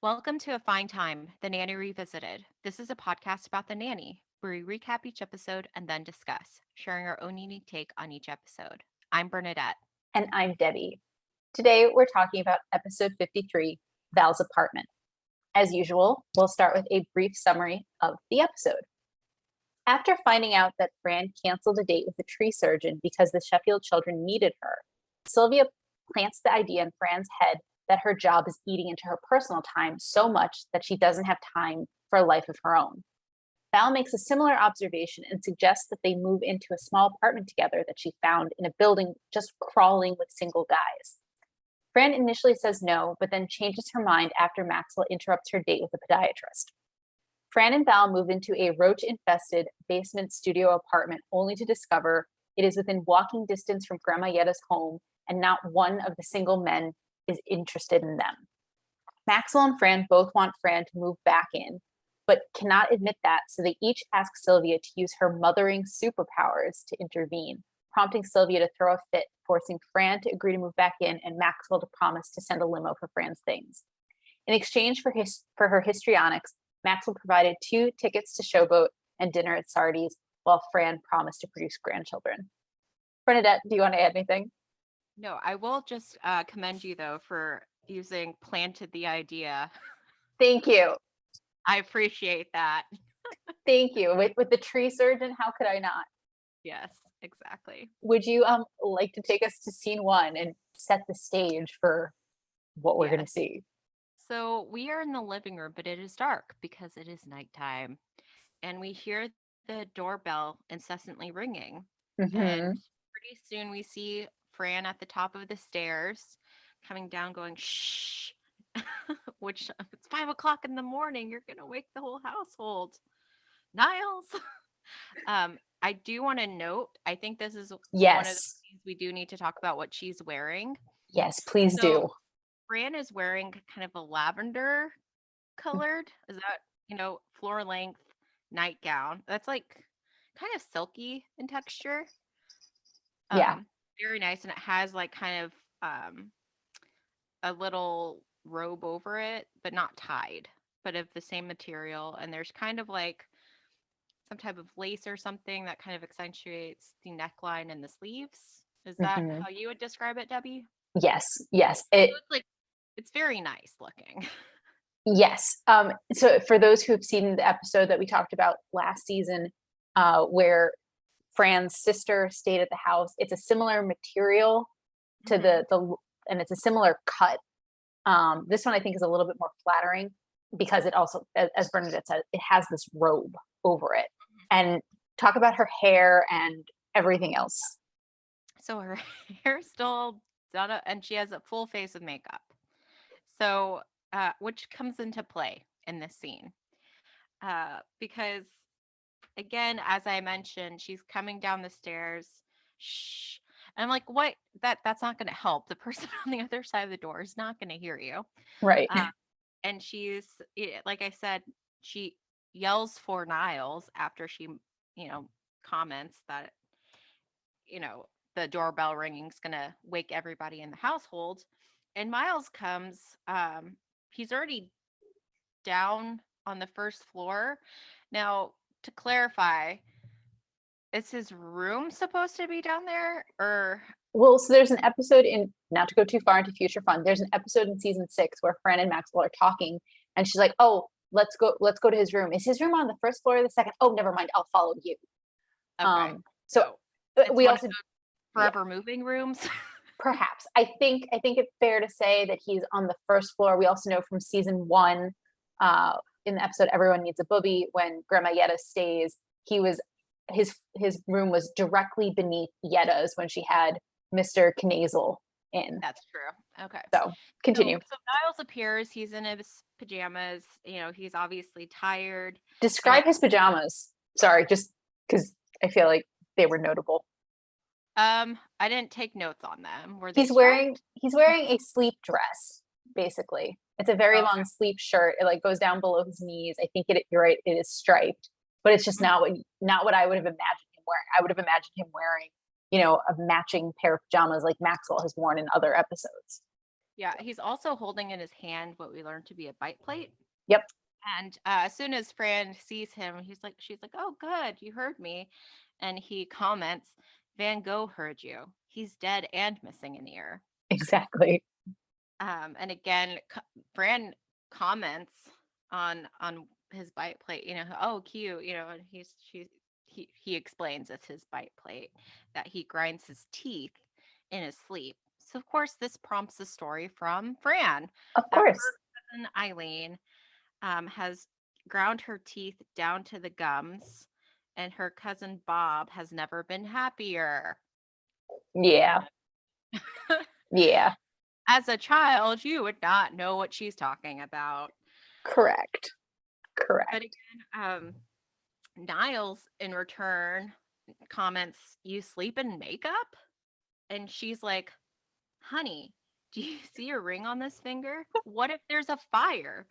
Welcome to A Fine Time, The Nanny Revisited. This is a podcast about The Nanny, where we recap each episode and then discuss, sharing our own unique take on each episode. I'm Bernadette. And I'm Debbie. Today we're talking about episode 53, Val's apartment. As usual, we'll start with a brief summary of the episode. After finding out that Fran canceled a date with the tree surgeon because the Sheffield children needed her, Sylvia plants the idea in Fran's head that her job is eating into her personal time so much that she doesn't have time for a life of her own. Val makes a similar observation and suggests that they move into a small apartment together that she found in a building just crawling with single guys. Fran initially says no, but then changes her mind after Maxwell interrupts her date with a podiatrist. Fran and Val move into a roach-infested basement studio apartment only to discover it is within walking distance from Grandma Yetta's home and not one of the single men is interested in them. Maxwell and Fran both want Fran to move back in, but cannot admit that, so they each ask Sylvia to use her mothering superpowers to intervene, prompting Sylvia to throw a fit, forcing Fran to agree to move back in and Maxwell to promise to send a limo for Fran's things. In exchange for her histrionics, Maxwell provided 2 tickets to Showboat and dinner at Sardi's, while Fran promised to produce grandchildren. Bernadette, do you want to add anything? No, I will just commend you, though, for using planted the idea. Thank you. I appreciate that. Thank you. With the tree surgeon, how could I not? Yes, exactly. Would you like to take us to scene 1 and set the stage for what we're going to see? So we are in the living room, but it is dark because it is nighttime. And we hear the doorbell incessantly ringing. And pretty soon we see Fran at the top of the stairs coming down going, shh, which it's 5 o'clock in the morning. You're going to wake the whole household. Niles. I do want to note, I think this is one of the things we do need to talk about what she's wearing. Yes, please do. Fran is wearing kind of a lavender colored, is that, floor length nightgown. That's like kind of silky in texture. Yeah. Very nice. And it has like kind of a little robe over it, but not tied, but of the same material. And there's kind of like some type of lace or something that kind of accentuates the neckline and the sleeves. Is that how you would describe it, Debbie? Yes. It's very nice looking. Yes. So for those who have seen the episode that we talked about last season, where Fran's sister stayed at the house, it's a similar material to the and it's a similar cut. This one I think is a little bit more flattering because it also, as Bernadette said, it has this robe over it. And talk about her hair and everything else. So her hair's still done and she has a full face of makeup. So, which comes into play in this scene. Because again, as I mentioned, she's coming down the stairs. Shh. And I'm like, what? That's not going to help. The person on the other side of the door is not going to hear you. Right. And she's, like I said, she yells for Niles after she, comments that, the doorbell ringing is going to wake everybody in the household. And Miles comes, he's already down on the first floor. Now, to clarify, is his room supposed to be down there or? Well, so there's an episode not to go too far into future fun, there's an episode in season 6 where Fran and Maxwell are talking and she's like, oh, let's go to his room. Is his room on the first floor or the second? Oh, never mind. I'll follow you. Okay. So we also forever moving rooms. Perhaps. I think it's fair to say that he's on the first floor. We also know from season 1, in the episode Everyone Needs a Booby, when Grandma Yetta stays, his room was directly beneath Yetta's when she had Mr. Knazel in. That's true. Okay. So continue. So Niles appears. He's in his pajamas. He's obviously tired. Describe his pajamas. Sorry, just because I feel like they were notable. I didn't take notes on them. Were they he's wearing a sleep dress, basically. It's a very long sleep shirt. It like goes down below his knees. I think you're right, it is striped, but it's just not what I would have imagined him wearing. I would have imagined him wearing, a matching pair of pajamas like Maxwell has worn in other episodes. Yeah, he's also holding in his hand what we learned to be a bite plate. Yep. And as soon as Fran sees him, she's like, "Oh, good, you heard me." And he comments, "Van Gogh heard you. He's dead and missing an ear." Exactly. And again, Fran comments on his bite plate. Oh, cute. And he explains it's his bite plate that he grinds his teeth in his sleep. So of course, this prompts a story from Fran Of that course. her cousin Eileen has ground her teeth down to the gums, and her cousin Bob has never been happier. Yeah. Yeah. As a child, you would not know what she's talking about. Correct. But Correct. again, Niles in return comments, "You sleep in makeup?" And she's like, "Honey, do you see a ring on this finger? What if there's a fire?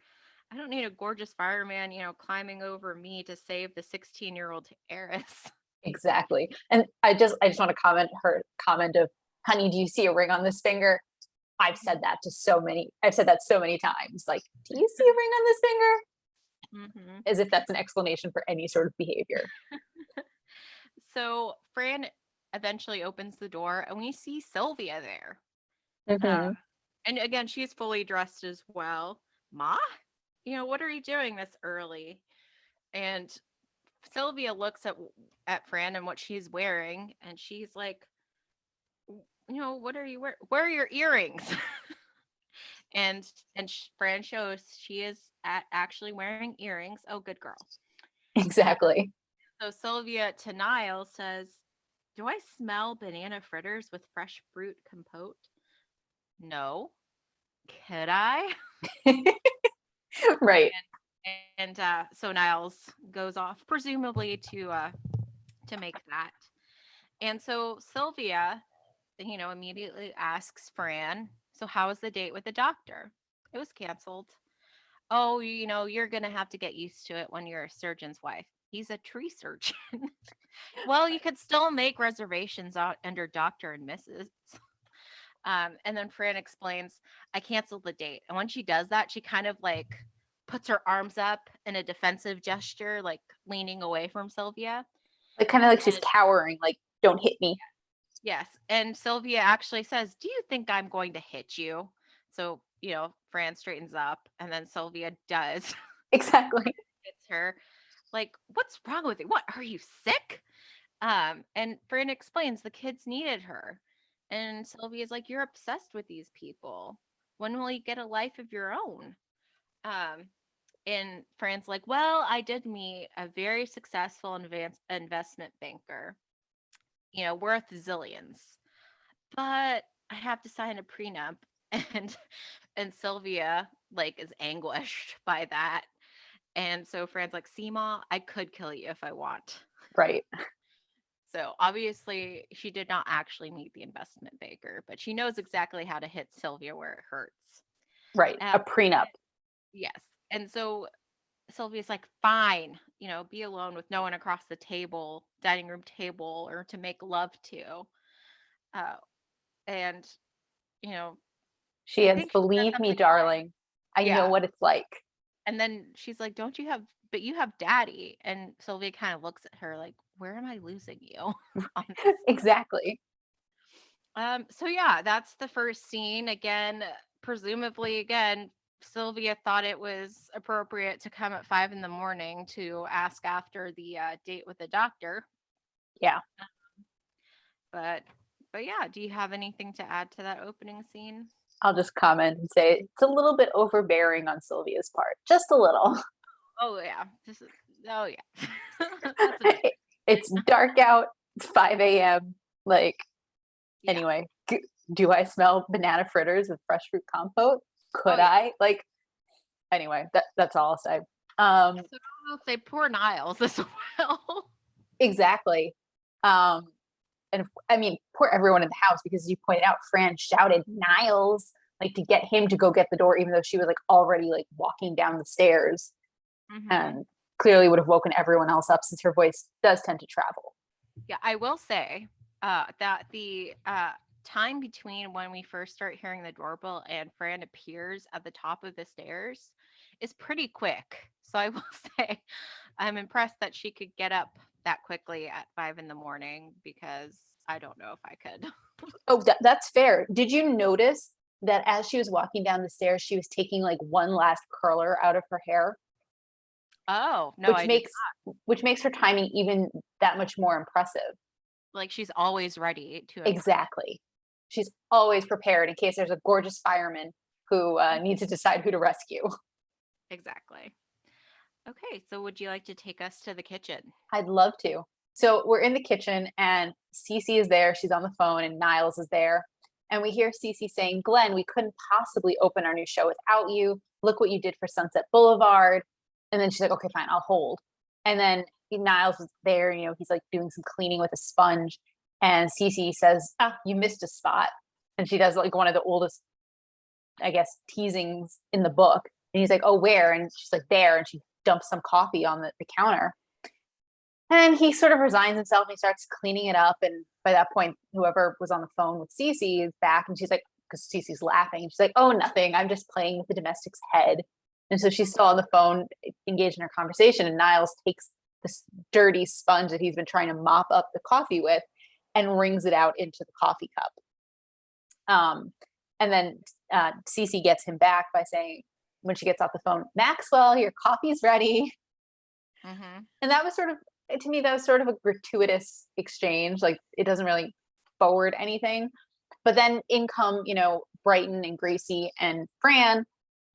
I don't need a gorgeous fireman, climbing over me to save the 16-year-old heiress." Exactly. And I just want to comment her comment of, honey, do you see a ring on this finger? I've said that so many times. Like, do you see a ring on this finger? Hmm. As if that's an explanation for any sort of behavior. So Fran eventually opens the door and we see Sylvia there. Hmm. And again, she's fully dressed as well. "Ma, what are you doing this early?" And Sylvia looks at Fran and what she's wearing, and she's like, "What are you wearing? Where are your earrings?" and Fran shows she is actually wearing earrings. Oh, good girl. Uh, Exactly. so Sylvia to Niall says, "Do I smell banana fritters with fresh fruit compote?" "No." "Could I?" Right. And so Niles goes off, presumably to make that. And so Sylvia, immediately asks Fran, "So how was the date with the doctor?" "It was canceled." "Oh, you're gonna have to get used to it when you're a surgeon's wife. He's a tree surgeon." "Well, you could still make reservations out under Doctor and Mrs." And then Fran explains, "I canceled the date." And when she does that, she kind of like puts her arms up in a defensive gesture, like leaning away from Sylvia. Like, kind of like she's And cowering, like, don't hit me. yes, and Sylvia actually says, "Do you think I'm going to hit you?" So, Fran straightens up, and then Sylvia does Exactly. hits her. Like, "What's wrong with you? What, are you sick?" And Fran explains the kids needed her. And Sylvia's like, "You're obsessed with these people. When will you get a life of your own?" Um, and Fran's like, "Well, I did meet a very successful investment banker, worth zillions, but I have to sign a prenup." And Sylvia like is anguished by that. And so Fran's like, "Seema, I could kill you if I want." Right. So obviously, she did not actually meet the investment banker, but she knows exactly how to hit Sylvia where it hurts. Right. Uh, A prenup. yes. And so Sylvia's like, "Fine, be alone with no one across the dining room table, or to make love to." Uh, and, you know, She I adds, think she said believe me, something like, darling, I know yeah. what it's like. And then she's like, "But you have daddy." And Sylvia kind of looks at her like, "Where am I losing you on this?" Exactly. So yeah, that's the first scene. Again, presumably, again, Sylvia thought it was appropriate to come at 5 in the morning to ask after the date with the doctor. Yeah. But yeah, do you have anything to add to that opening scene? I'll just comment and say it's a little bit overbearing on Sylvia's part. Just a little. Oh yeah, oh yeah, that's a bit. It's dark out. It's 5 a.m. Like, Yeah. anyway, do I smell banana fritters with fresh fruit compote? Oh Could yeah. I? Like, anyway, that's all I'll say. So I'll say poor Niles as well. Exactly. Um, and I mean, poor everyone in the house, because as you pointed out, Fran shouted Niles, like, to get him to go get the door, even though she was like already like walking down the stairs, Hmm. and clearly would have woken everyone else up since her voice does tend to travel. Yeah, I will say that the time between when we first start hearing the doorbell and Fran appears at the top of the stairs is pretty quick. So I will say I'm impressed that she could get up that quickly at 5 in the morning because I don't know if I could. Oh, that's fair. Did you notice that as she was walking down the stairs, she was taking like one last curler out of her hair, Oh, no, which I did makes which makes her timing even that much more impressive. like she's always ready to impress. Exactly. She's always prepared in case there's a gorgeous fireman who needs to decide who to rescue. Exactly. Okay, so would you like to take us to the kitchen? I'd love to. So we're in the kitchen and Cece is there. She's on the phone and Niles is there. And we hear Cece saying, Glenn, we couldn't possibly open our new show without you. Look what you did for Sunset Boulevard. And then she's like, okay, fine, I'll hold. And then Niles is there, he's like doing some cleaning with a sponge. And Cece says, you missed a spot. And she does like one of the oldest, I guess, teasings in the book. And he's like, oh, where? And she's like, there. And she dumps some coffee on the counter. And he sort of resigns himself and he starts cleaning it up. And by that point, whoever was on the phone with Cece is back. And she's like, because Cece's laughing. And she's like, oh, nothing. I'm just playing with the domestic's head. And so she's still on the phone, engaged in her conversation. And Niles takes this dirty sponge that he's been trying to mop up the coffee with and wrings it out into the coffee cup. And then Cece gets him back by saying, when she gets off the phone, Maxwell, your coffee's ready. Mm-hmm. And that was sort of, to me, that was sort of a gratuitous exchange. Like it doesn't really forward anything. But then in come, Brighton and Gracie and Fran.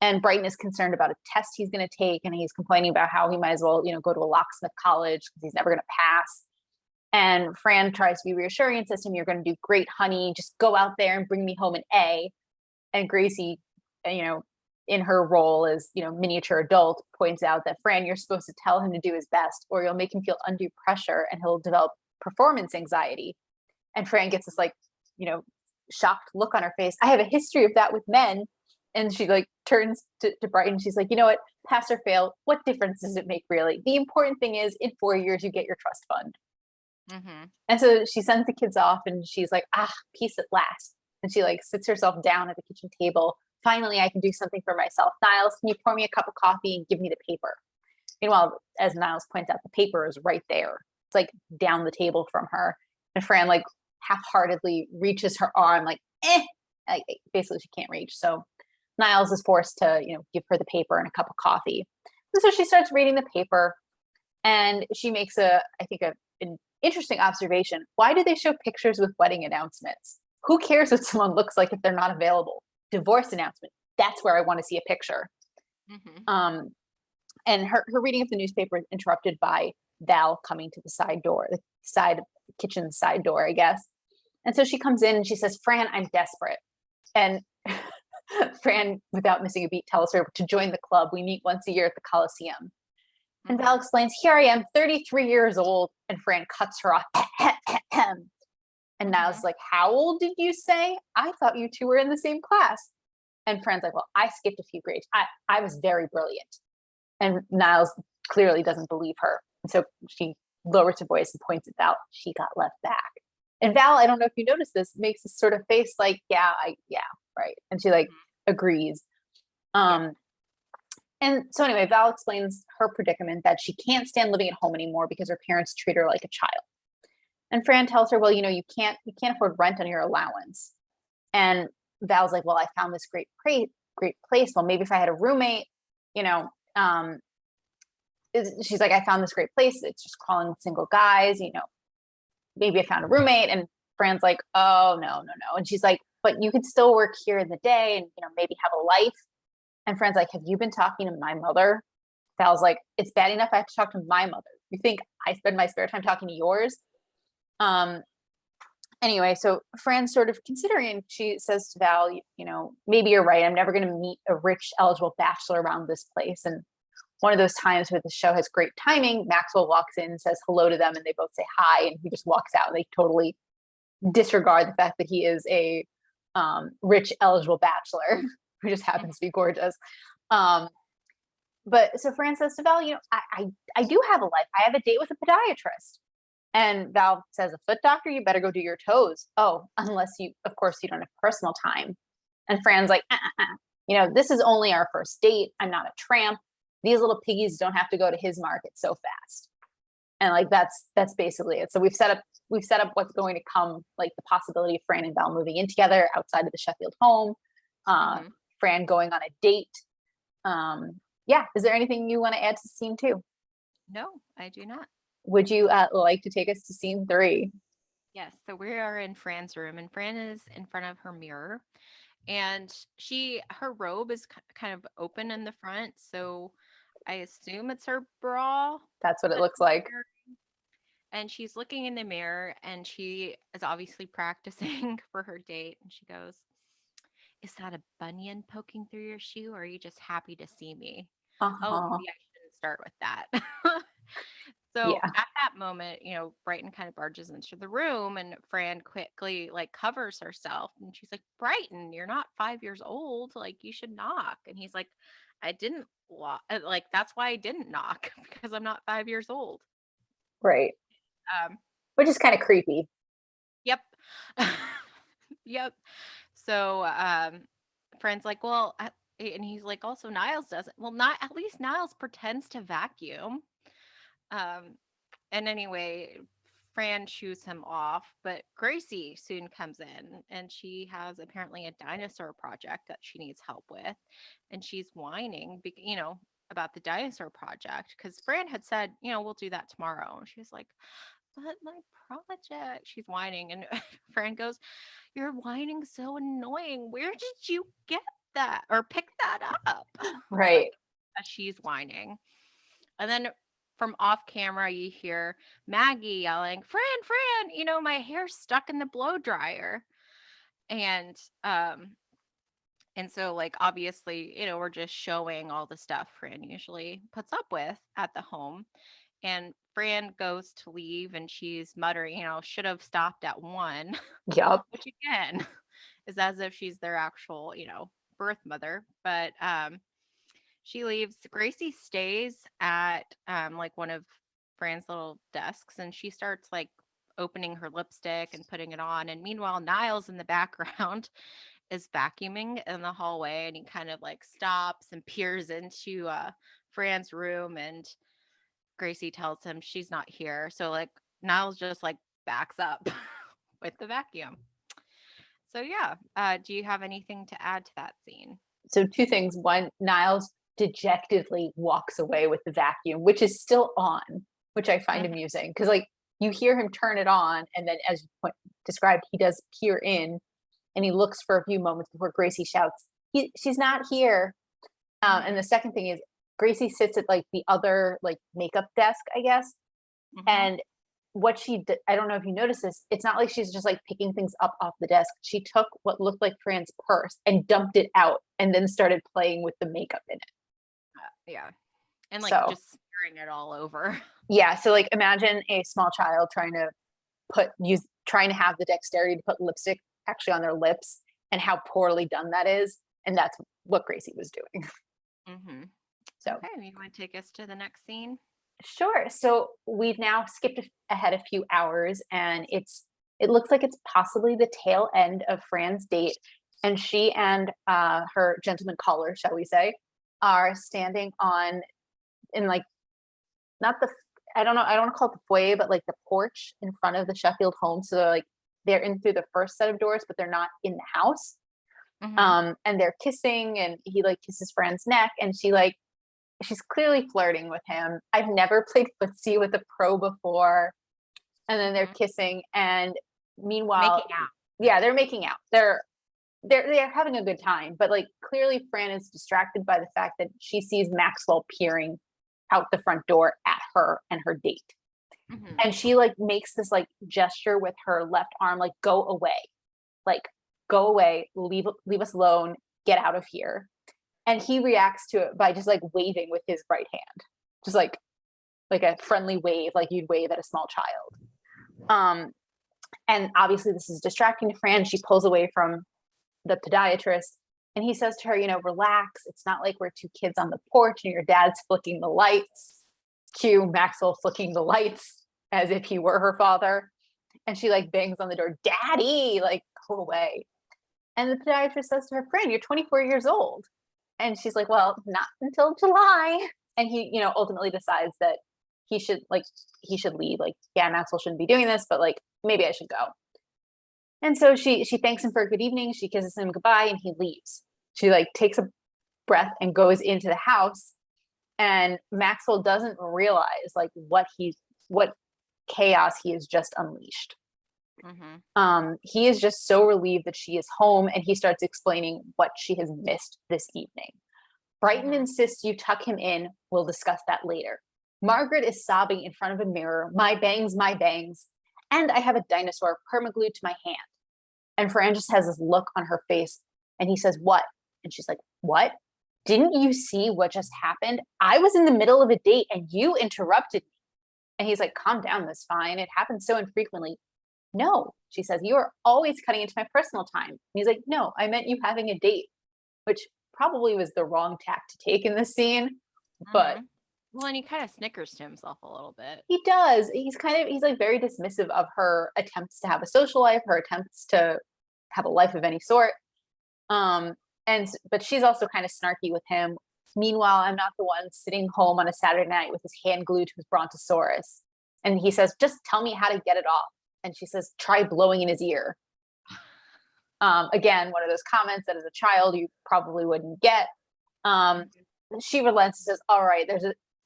And Brighton is concerned about a test he's going to take. And he's complaining about how he might as well, go to a locksmith college because he's never going to pass. And Fran tries to be reassuring and says to him, you're going to do great, honey. Just go out there and bring me home an A. And Gracie, in her role as, miniature adult, points out that Fran, you're supposed to tell him to do his best or you'll make him feel undue pressure and he'll develop performance anxiety. And Fran gets this like, shocked look on her face. I have a history of that with men. And she like turns to Brighton. She's like, you know what, pass or fail, what difference does it make really? The important thing is in 4 years, you get your trust fund. Mm-hmm. And so she sends the kids off and she's like, peace at last. And she like sits herself down at the kitchen table. Finally, I can do something for myself. Niles, can you pour me a cup of coffee and give me the paper? Meanwhile, as Niles points out, the paper is right there. It's like down the table from her. And Fran like half-heartedly reaches her arm like, like, basically she can't reach. So Niles is forced to, give her the paper and a cup of coffee. And so she starts reading the paper and she makes an interesting observation. Why do they show pictures with wedding announcements? Who cares what someone looks like if they're not available? Divorce announcement. That's where I want to see a picture. Mm-hmm. And her reading of the newspaper is interrupted by Val coming to the side door, the kitchen side door, I guess. And so she comes in and she says, Fran, I'm desperate. And Fran, without missing a beat, tells her to join the club. We meet once a year at the Coliseum. And Val explains, here I am, 33 years old. And Fran cuts her off. And Niles is like, how old did you say? I thought you two were in the same class. And Fran's like, well, I skipped a few grades. I was very brilliant. And Niles clearly doesn't believe her. And so she lowers her voice and points at Val. She got left back. And Val, I don't know if you noticed this, makes this sort of face like, yeah, right. And she like agrees. And so anyway, Val explains her predicament that she can't stand living at home anymore because her parents treat her like a child. And Fran tells her, well, you can't afford rent on your allowance. And Val's like, well, I found this great place. Well, maybe if I had a roommate, she's like, I found this great place. It's just crawling with single guys, maybe I found a roommate. And Fran's like, oh, no. And she's like, but you could still work here in the day and, maybe have a life. And Fran's like, have you been talking to my mother? Val's like, it's bad enough I have to talk to my mother. You think I spend my spare time talking to yours? Anyway, so Fran's sort of considering, she says to Val, maybe you're right. I'm never going to meet a rich, eligible bachelor around this place. And one of those times where the show has great timing, Maxwell walks in and says hello to them and they both say hi. And he just walks out and they totally disregard the fact that he is a rich, eligible bachelor who just happens to be gorgeous. But so Fran says to Val, I do have a life. I have a date with a podiatrist. And Val says, a foot doctor, you better go do your toes. Oh, unless you, of course, you don't have personal time. And Fran's like, this is only our first date. I'm not a tramp. These little piggies don't have to go to his market so fast. And like, that's basically it. So we've set up what's going to come, like the possibility of Fran and Val moving in together outside of the Sheffield home. Fran going on a date. Yeah. Is there anything you want to add to scene 2? No, I do not. Would you like to take us to scene 3? Yes. So we are in Fran's room, and Fran is in front of her mirror, and her robe is kind of open in the front. So I assume it's her bra. That's what it looks like. And she's looking in the mirror, and she is obviously practicing for her date. And she goes, "Is that a bunion poking through your shoe, or are you just happy to see me?" Oh, maybe I shouldn't start with that. So Yeah. at that moment, Brighton kind of barges into the room, and Fran quickly like covers herself, and she's like, "Brighton, you're not 5 years old. Like, you should knock." And he's like, "I didn't like, that's why I didn't knock, because I'm not 5 years old." Right. Um, Which is kind of creepy. Yep. Yep. So, Fran's like, "Well," and he's like, "Also, Niles doesn't." Well, not at least Niles pretends to vacuum. And anyway, Fran shoos him off, but Gracie soon comes in, and she has apparently a dinosaur project that she needs help with. And she's whining, about the dinosaur project, because Fran had said, "We'll do that tomorrow." And she's like, "But my project," she's whining. And Fran goes, "You're whining so annoying. Where did you get that or pick that up?" Right. Like, as she's whining. And then from off camera, you hear Maggie yelling, "Fran, Fran, my hair's stuck in the blow dryer." And so, like, obviously, we're just showing all the stuff Fran usually puts up with at the home. And Fran goes to leave, and she's muttering, "Should have stopped at 1." Yep. Which again is as if she's their actual, birth mother. But she leaves. Gracie stays at like one of Fran's little desks, and she starts like opening her lipstick and putting it on. And meanwhile, Niles in the background is vacuuming in the hallway, and he kind of like stops and peers into Fran's room, and Gracie tells him she's not here. So like Niles just like backs up with the vacuum. So yeah, do you have anything to add to that scene? So 2 things. One, Niles dejectedly walks away with the vacuum, which is still on, which I find amusing because like you hear him turn it on, and then as you described, he does peer in, and he looks for a few moments before Gracie shouts, "She's not here." And the second thing is Gracie sits at like the other like makeup desk, I guess, and what she did, I don't know if you noticed this, it's not like she's just like picking things up off the desk. She took what looked like Fran's purse and dumped it out, and then started playing with the makeup in it. Yeah. And like So just smearing it all over. yeah, so like imagine a small child trying to have the dexterity to put lipstick actually on their lips, and how poorly done that is. And that's what Gracie was doing. So Okay, you want to take us to the next scene? sure. So we've now skipped ahead a few hours, and it looks like it's possibly the tail end of Fran's date, and she and her gentleman caller, shall we say, are standing in like not the I don't know, I don't want to call it the foyer, but like the porch in front of the Sheffield home. So they're in through the first set of doors, but they're not in the house. And they're kissing, and he like kisses Fran's neck, and she's clearly flirting with him. I've never played footsie with a pro before. And then they're kissing, and meanwhile, Making out. yeah, they're making out. They're having a good time, but like clearly Fran is distracted by the fact that she sees Maxwell peering out the front door at her and her date. And she like makes this like gesture with her left arm, like like go away, leave us alone, get out of here. And he reacts to it by just like waving with his right hand, just like a friendly wave, like you'd wave at a small child. And obviously this is distracting to Fran. She pulls away from the podiatrist, and he says to her, relax. It's not like we're 2 kids on the porch and your dad's flicking the lights. Cue Maxwell flicking the lights. as if he were her father. And she like bangs on the door, "Daddy, like go away." And the podiatrist says to her, "Friend, you're 24 years old." And she's like, "Well, not until July." And he, ultimately decides that he should leave. Like, yeah, Maxwell shouldn't be doing this, but like maybe I should go. And so she thanks him for a good evening. She kisses him goodbye, and he leaves. She like takes a breath and goes into the house. And Maxwell doesn't realize like what chaos he has just unleashed. He is just so relieved that she is home, and he starts explaining what she has missed this evening. Brighton insists you tuck him in. We'll discuss that later. Margaret is sobbing in front of a mirror. My bangs, my bangs. And I have a dinosaur permaglued to my hand. And Fran just has this look on her face, and he says, "What?" And she's like, "What? Didn't you see what just happened? I was in the middle of a date and you interrupted me." And he's like, "Calm down, that's fine. It happens so infrequently." "No," she says, "you are always cutting into my personal time." And he's like, "No, I meant you having a date," which probably was the wrong tack to take in this scene. But well, and he kind of snickers to himself a little bit. he does. He's like very dismissive of her attempts to have a social life, her attempts to have a life of any sort. But she's also kind of snarky with him. "Meanwhile, I'm not the one sitting home on a Saturday night with his hand glued to his brontosaurus." And he says, "Just tell me how to get it off." And she says, "Try blowing in his ear." Again, one of those comments that as a child you probably wouldn't get. She relents and says, "All right,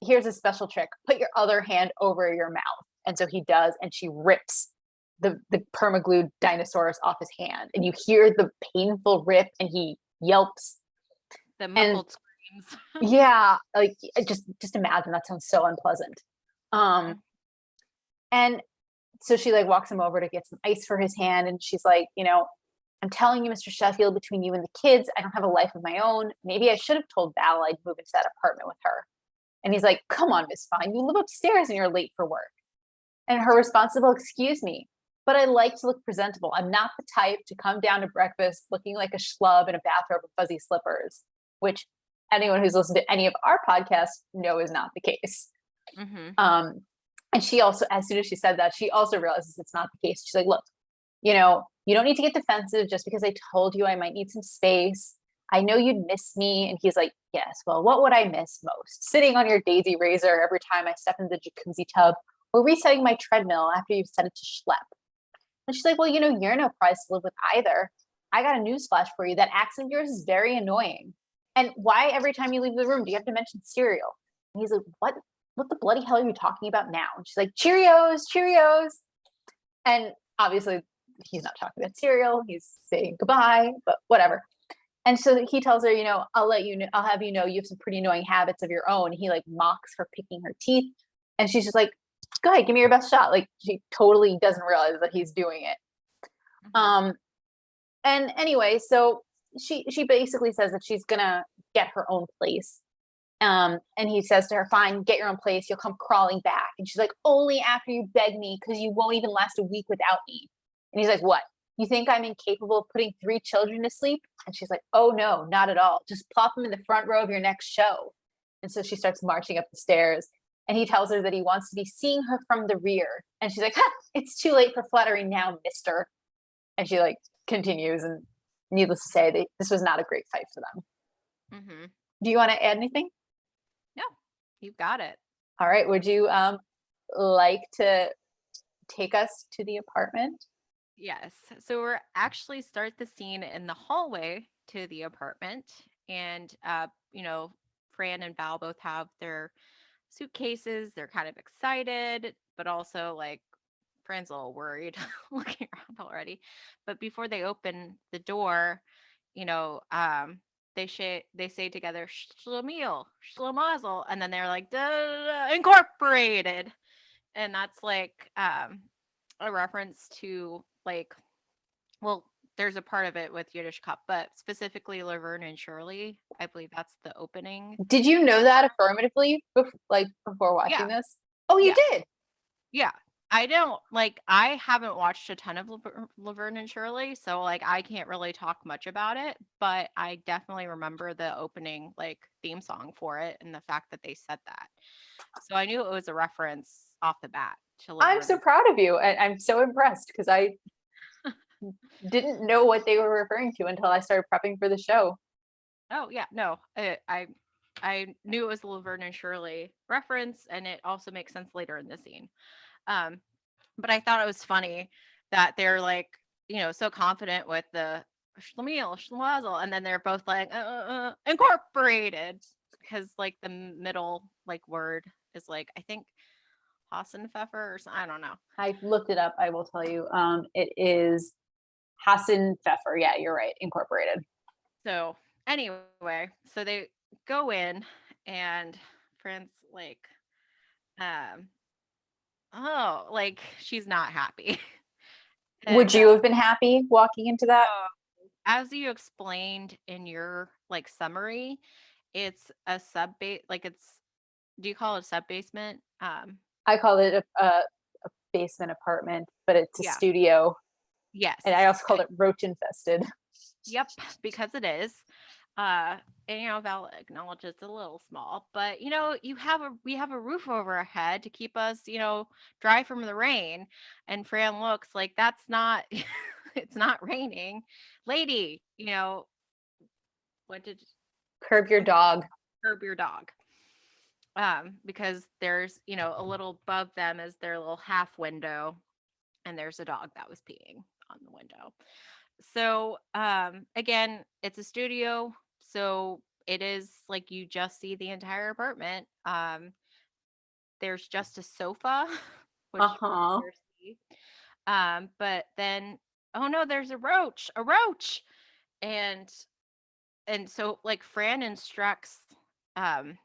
here's a special trick. Put your other hand over your mouth." And so he does, and she rips the permaglued dinosaurus off his hand, and you hear the painful rip, and he yelps. The muffled screams. Yeah, like just imagine, that sounds so unpleasant. And so she like walks him over to get some ice for his hand, and she's like, "I'm telling you, Mr. Sheffield, between you and the kids, I don't have a life of my own. Maybe I should have told Val I'd move into that apartment with her." And he's like, "Come on, Miss Fine, you live upstairs and you're late for work." And her response is, "Well, excuse me, but I like to look presentable. I'm not the type to come down to breakfast looking like a schlub in a bathrobe with fuzzy slippers," which anyone who's listened to any of our podcasts know is not the case. And she also, as soon as she said that, she also realizes it's not the case. She's like, "Look, you don't need to get defensive just because I told you I might need some space. I know you'd miss me." And he's like, "Yes, well, what would I miss most? Sitting on your daisy razor every time I step in the jacuzzi tub, or resetting my treadmill after you've set it to schlep." And she's like, "Well, you're no prize to live with either. I got a newsflash for you. That accent of yours is very annoying. And why every time you leave the room do you have to mention cereal?" And he's like, What the bloody hell are you talking about now?" And she's like, "Cheerios, Cheerios." And obviously he's not talking about cereal. He's saying goodbye, but whatever. And so he tells her, I'll have you know, you have some pretty annoying habits of your own." He like mocks her picking her teeth. And she's just like, "Go ahead, give me your best shot." Like she totally doesn't realize that he's doing it. And anyway, so she basically says that she's gonna get her own place. And he says to her, "Fine, get your own place. You'll come crawling back." And she's like, "Only after you beg me, because you won't even last a week without me." And he's like, "What? You think I'm incapable of putting 3 children to sleep?" And she's like, "Oh no, not at all. Just plop them in the front row of your next show." And so she starts marching up the stairs. And he tells her that he wants to be seeing her from the rear. And she's like, "Ha, it's too late for flattery now, mister." And she like continues. And needless to say, this was not a great fight for them. Do you want to add anything? No, you've got it. All right. Would you like to take us to the apartment? Yes. So we're actually start the scene in the hallway to the apartment. And Fran and Val both have their suitcases. They're kind of excited, but also like Fran's a little worried looking around already. But before they open the door, you know, they say together "Schlemiel, Schlemazel," and then they're like "Da, da, da, Incorporated," and that's like a reference to like, well, there's a part of it with Yiddish Cup, but specifically Laverne and Shirley. I believe that's the opening. Did you know that affirmatively before watching Yeah, this? Oh, you yeah, did? yeah. I haven't watched a ton of Laverne and Shirley, so like I can't really talk much about it, but I definitely remember the opening like theme song for it and the fact that they said that. So I knew it was a reference off the bat to I'm Laverne so and proud of you. And I'm so impressed because I didn't know what they were referring to until I started prepping for the show. Oh yeah, no, I knew it was the Laverne and Shirley reference, and it also makes sense later in the scene. Um, but I thought it was funny that they're like, so confident with the schlemiel, schlemazel, and then they're both like, incorporated, because like the middle like word is like, I think Hassenpfeffer or something. I don't know. I looked it up. I will tell you. It is Hassan Pfeffer. Yeah, you're right. Incorporated. So anyway, so they go in, and Fran's like, um, oh, like she's not happy. Would And you have been happy walking into that? uh, as you explained in your like summary, it's a sub base, like it's, do you call it a sub basement? I call it a basement apartment, but it's a Yeah. studio. Yes. And I also called it roach infested. Yep, because it is. Uh, and Val acknowledges it's a little small, but we have a roof over our head to keep us, dry from the rain. And Fran looks like that's not, it's not raining, lady. What did Curb your something dog. curb your dog? Because there's, a little above them is their little half window, and there's a dog that was peeing on the window. So, again, it's a studio, so it is like you just see the entire apartment. There's just a sofa, which Uh huh. you see. But then, oh no, there's a roach, and so like Fran instructs um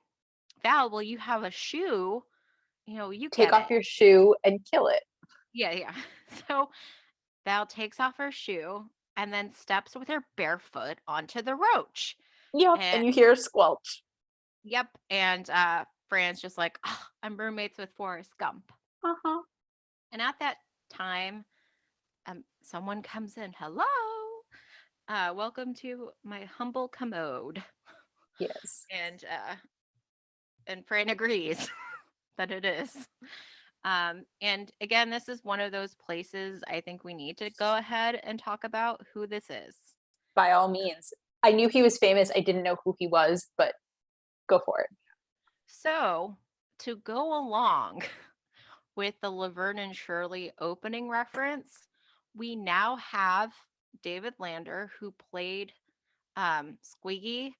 Val, well, you have a shoe, you Take get off it. your shoe and kill it. Yeah, yeah. So Val takes off her shoe and then steps with her bare foot onto the roach. Yep. And And you hear a squelch. yep, and Fran's just like, "Oh, I'm roommates with Forrest Gump." Uh huh. And at that time, someone comes in. Hello, welcome to my humble commode. Yes. And Fran agrees that it is. And again, this is one of those places I think we need to go ahead and talk about who this is. By all means. I knew he was famous. I didn't know who he was, but go for it. So, to go along with the Laverne and Shirley opening reference, we now have David Lander, who played Squiggy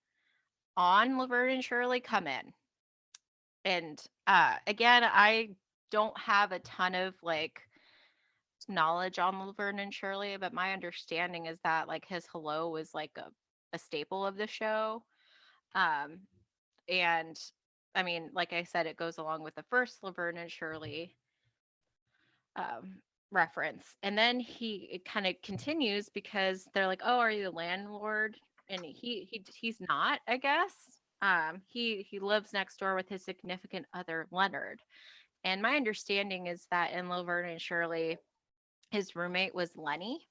on Laverne and Shirley, come in. And again, I don't have a ton of like knowledge on Laverne and Shirley, but my understanding is that like his hello was like a staple of the show. Um, and I mean, like I said, it goes along with the first Laverne and Shirley reference. And then it kind of continues because they're like, "Oh, are you the landlord?" And he's not, I guess. He lives next door with his significant other, Leonard. And my understanding is that in Laverne and Shirley, his roommate was Lenny.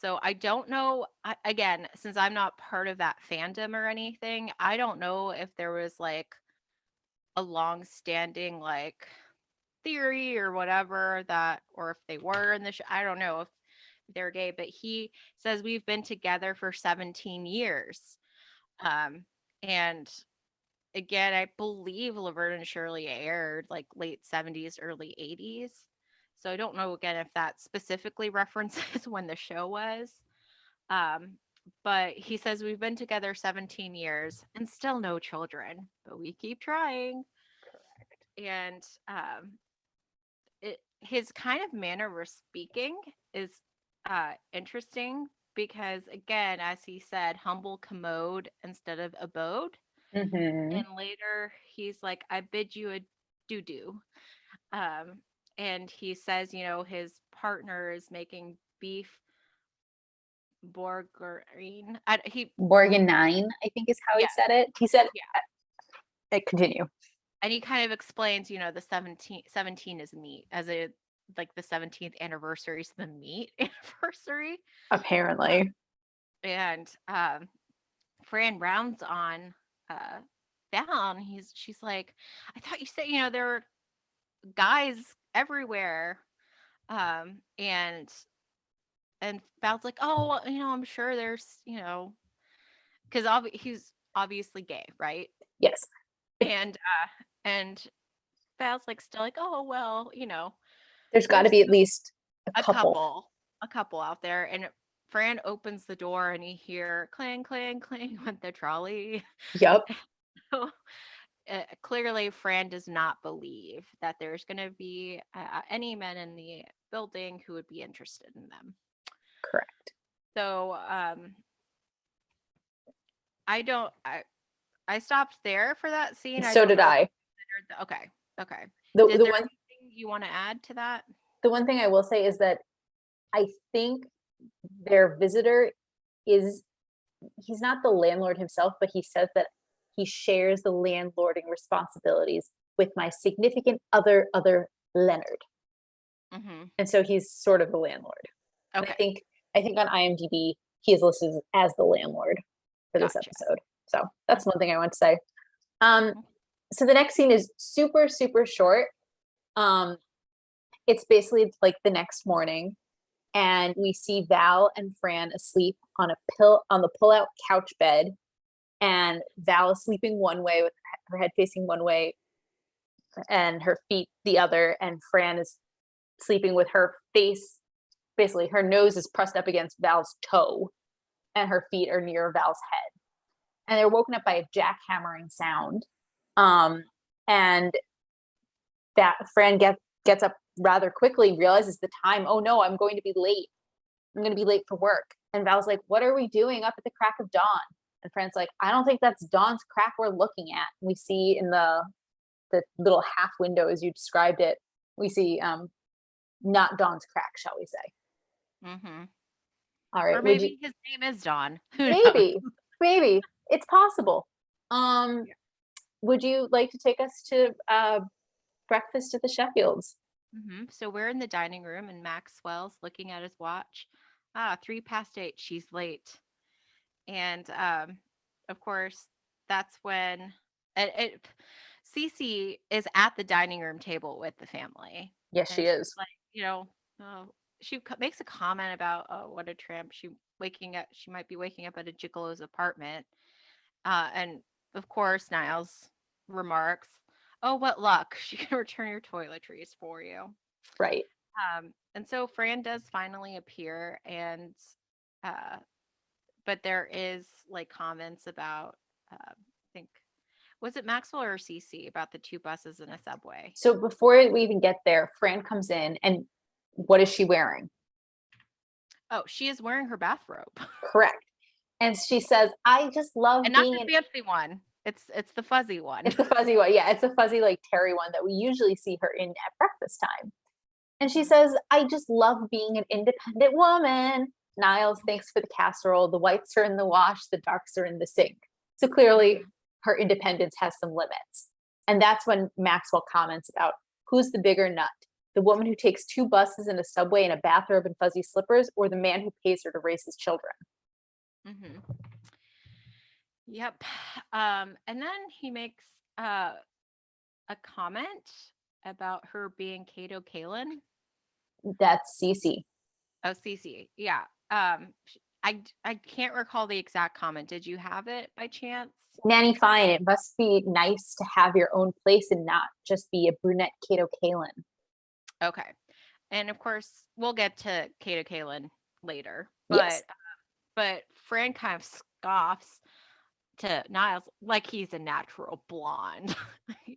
So I don't know. Again, since I'm not part of that fandom or anything, I don't know if there was like a long-standing like theory or whatever that, or if they were in the show. I don't know if they're gay, but he says we've been together for 17 years. And again, I believe Laverne and Shirley aired like late 70s, early 80s. So I don't know again if that specifically references when the show was. Um, but he says we've been together 17 years and still no children, but we keep trying. And his kind of manner of speaking is interesting because, again, as he said, humble commode instead of abode. Mm-hmm. And later he's like, I bid you a doo doo. Um, and he says, his partner is making beef bourguignon. Borgnine, I think is how he Yeah, said it. He said, yeah. continue. And he kind of explains, the 17 is meat, as a like the 17th anniversary is the meat anniversary. Apparently. And Fran rounds on uh down. She's like, I thought you said, there were guys everywhere. And Val's like, oh, well, I'm sure there's, because he's obviously gay, right? Yes. And Val's like still like, oh well, There's got to there's be at least a a couple. couple, a couple out there. And Fran opens the door and you hear clang, clang, clang with the trolley. Yep. So clearly, Fran does not believe that there's going to be any men in the building who would be interested in them. Correct. So I don't. I stopped there for that scene. I So don't did know if I. okay. Okay. The Is the there one anything you want to add to that? the one thing I will say is that I think their visitor is he's not the landlord himself, but he says that he shares the landlording responsibilities with my significant other Leonard. Mm-hmm. And so he's sort of the landlord. Okay. I think on IMDb he is listed as the landlord for this Gotcha. episode. So that's one thing I want to say. Mhm. So the next scene is super, super short. It's basically like the next morning, and we see Val and Fran asleep on the pull-out couch bed, and Val is sleeping one way with her head facing one way and her feet the other, and Fran is sleeping with her face, basically her nose is pressed up against Val's toe and her feet are near Val's head. And they're woken up by a jackhammering sound. And that Fran gets up rather quickly, realizes the time. Oh no, I'm going to be late. I'm going to be late for work. And Val's like, what are we doing up at the crack of dawn? And Fran's like, I don't think that's dawn's crack we're looking at. We see in the little half window, as you described it, we see not dawn's crack, shall we say. Mm-hmm. All right. Or maybe his name is Don. Who knows? Maybe it's possible. Yeah. Would you like to take us to breakfast at the Sheffields? Mm-hmm. So we're in the dining room, and Maxwell's looking at his watch. 3 past 8. She's late. And of course, that's when Cece is at the dining room table with the family, Yes, she and she's is. like, oh, she makes a comment about, oh, what a tramp. She might be waking up at a gigolo's apartment. And of course, Niles remarks, "Oh, what luck! She can return your toiletries for you." Right. And so Fran does finally appear, and uh, but there is like comments about, I think, was it Maxwell or Cece about the 2 buses in a subway? So before we even get there, Fran comes in, and what is she wearing? Oh, she is wearing her bathrobe, Correct. And she says, I just love and not being the an fancy one. It's the fuzzy one. it's the fuzzy one. Yeah, it's the fuzzy, like Terry one that we usually see her in at breakfast time. And she says, I just love being an independent woman. Niles, thanks for the casserole. The whites are in the wash, the darks are in the sink. So clearly, her independence has some limits. And that's when Maxwell comments about who's the bigger nut, the woman who takes 2 buses and a subway in a bathrobe and fuzzy slippers, or the man who pays her to raise his children. Mm-hmm. Yep. And then he makes a comment about her being Kato Kalin. That's Cece. Oh, Cece. Yeah. I can't recall the exact comment. Did you have it by chance? Nanny, fine. It must be nice to have your own place and not just be a brunette Kato Kalin. Okay. And of course, we'll get to Kato Kalin later. Yes. But Fran kind of scoffs to Niles like he's a natural blonde.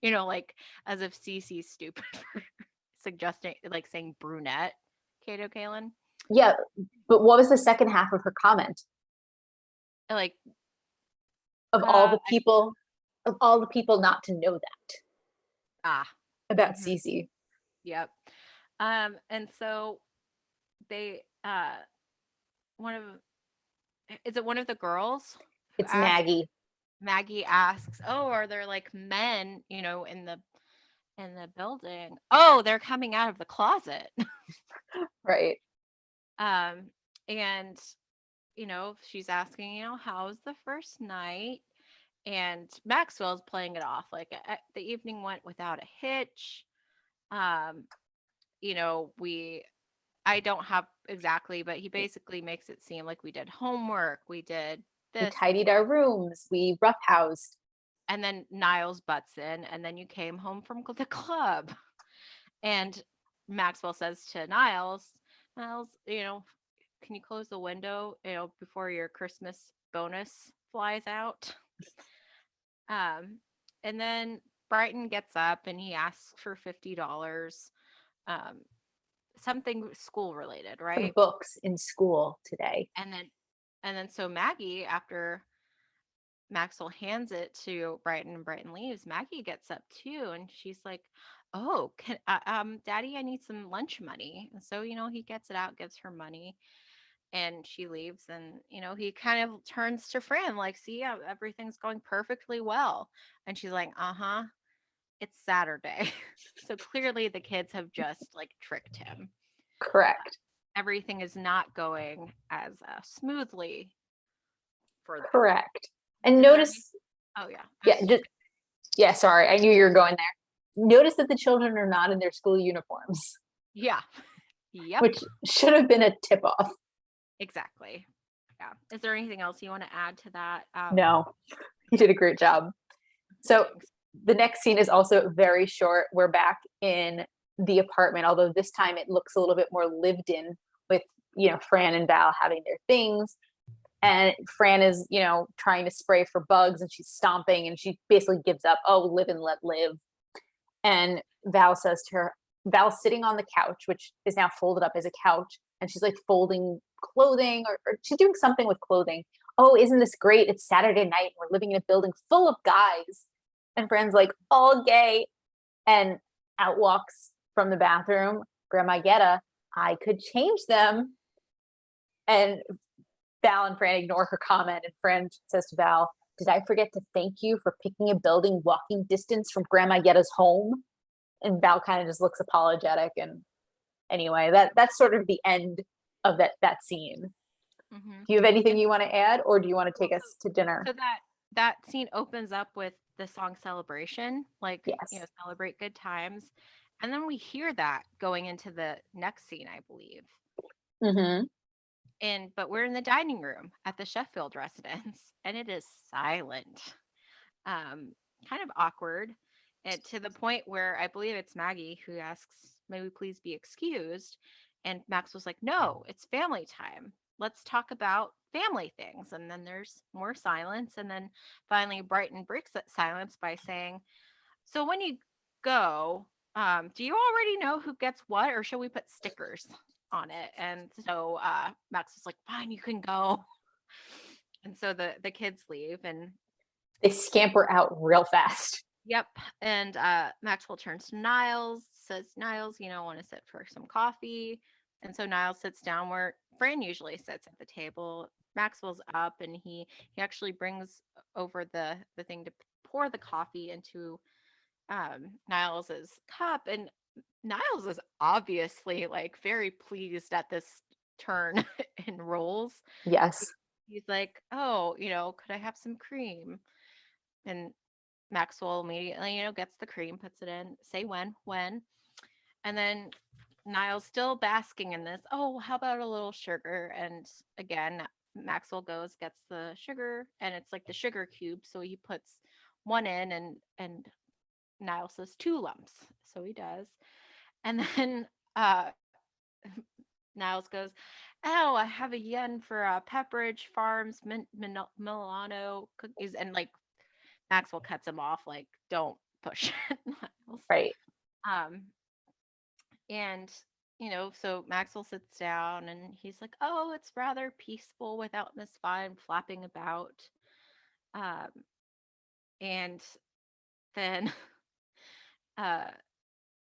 Like as if Cece's stupid for suggesting, like saying brunette Kato Kalin. Yeah, but what was the second half of her comment? Like Of all the people, of all the people not to know that about mhm. Cece. Yep. And so they one of is it one of the girls who It's asks Maggie. Maggie asks, "Oh, are there like men, in the building?" Oh, they're coming out of the closet. Right. And she's asking, how's the first night? And Maxwell's playing it off like the evening went without a hitch. Um, I don't have exactly, but he basically makes it seem like we did homework, we did We this, we did tidied our rooms, we roughhoused. and then Niles butts in, and then you came home from the club. And Maxwell says to Niles, Niles, can you close the window, before your Christmas bonus flies out? Um, and then Brighton gets up and he asks for $50, um, something school related, For right? books in school today. And then, so Maggie, after Maxwell hands it to Brighton and Brighton leaves, Maggie gets up too, and she's like, "Oh, Daddy, I need some lunch money." And so, he gets it out, gives her money, and she leaves. And he kind of turns to Fran like, "See, everything's going perfectly well." And she's like, "Uh-huh, it's Saturday." So clearly the kids have just like tricked him. Correct. Everything is not going as smoothly for them. Correct. And Is there any? notice, Oh yeah, I was yeah, just just, yeah, sorry, I knew you were going there. Notice that the children are not in their school uniforms, yeah. Yep, which should have been a tip off. exactly. Yeah. Is there anything else you want to add to that? No, you did a great job. So Thanks. the next scene is also very short. We're back in the apartment, although this time it looks a little bit more lived in with, Fran and Val having their things. And Fran is, trying to spray for bugs and she's stomping and she basically gives up. Oh, live and let live. And Val says to her, Val's sitting on the couch, which is now folded up as a couch, and she's like folding clothing or she's doing something with clothing. Oh, isn't this great? It's Saturday night. We're living in a building full of guys. And Fran's like, all gay. And out walks from the bathroom Grandma Yetta. I could change them. And Val and Fran ignore her comment. And Fran says to Val, did I forget to thank you for picking a building walking distance from Grandma Yetta's home? And Val kind of just looks apologetic. And anyway, that's sort of the end of that scene. Hmm. Do you have anything And you want to add, or do you want to well, take us to dinner? so that scene opens up with the song Celebration, like, Yes. celebrate good times. And then we hear that going into the next scene, I believe. Mm-hmm. But we're in the dining room at the Sheffield residence, and it is silent. um, Kind of awkward, and to the point where I believe it's Maggie who asks, "May we please be excused?" And Max was like, "No, it's family time. Let's talk about family things." And then there's more silence, and then finally Brighton breaks that silence by saying, "So when you go, do you already know who gets what, or should we put stickers on it?" And so Max was like, "Fine, you can go." And so the kids leave, and They scamper out real fast. yep. And Maxwell turns to Niles, says, "Niles, want to sit for some coffee?" And so Niles sits down where Fran usually sits at the table. Maxwell's up, and he actually brings over the thing to pour the coffee into Niles's cup. And Niles is obviously like very pleased at this turn in roles. Yes. He's like, "Oh, could I have some cream?" And Maxwell immediately, gets the cream, puts it in, say when. And then Niall's still basking in this. "Oh, how about a little sugar?" And again, Maxwell goes, gets the sugar, and it's like the sugar cube. So he puts one in, and Niall says 2 lumps. So he does. And then uh Niles goes, "Oh, I have a yen for Pepperidge Farms Milano cookies." And like Maxwell cuts him off, like, "Don't push it, Niles." Right. Um, and so Maxwell sits down and he's like, "Oh, it's rather peaceful without Miss Fine flapping about." Um, and then uh,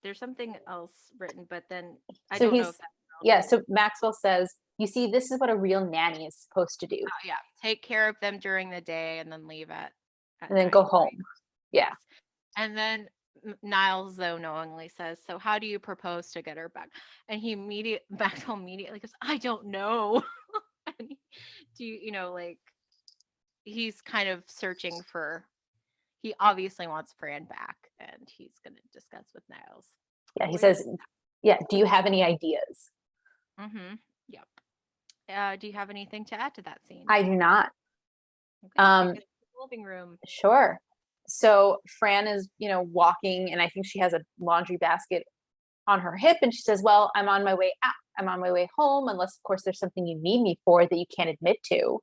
there's something else written, but then I So don't know if he's, that's yeah. relevant. So Maxwell says, you see, this is what a real nanny is supposed to do, Yeah, take care of them during the day and then leave at and then go night. home. Yeah. Yes. And then Niles, though, knowingly says, "So how do you propose to get her back?" And Maxwell immediately goes, "I don't know." And do like, he's kind of searching for, he obviously wants Fran back, and he's going to discuss with Niles. Yeah, he Which says, yeah, do you have any ideas? mm-hmm. Yep. Do you have anything to add to that scene? I do not. Okay, take us to the living room. Sure. So Fran is, walking, and I think she has a laundry basket on her hip, and she says, well, I'm on my way out. I'm on my way home, unless, of course, there's something you need me for that you can't admit to.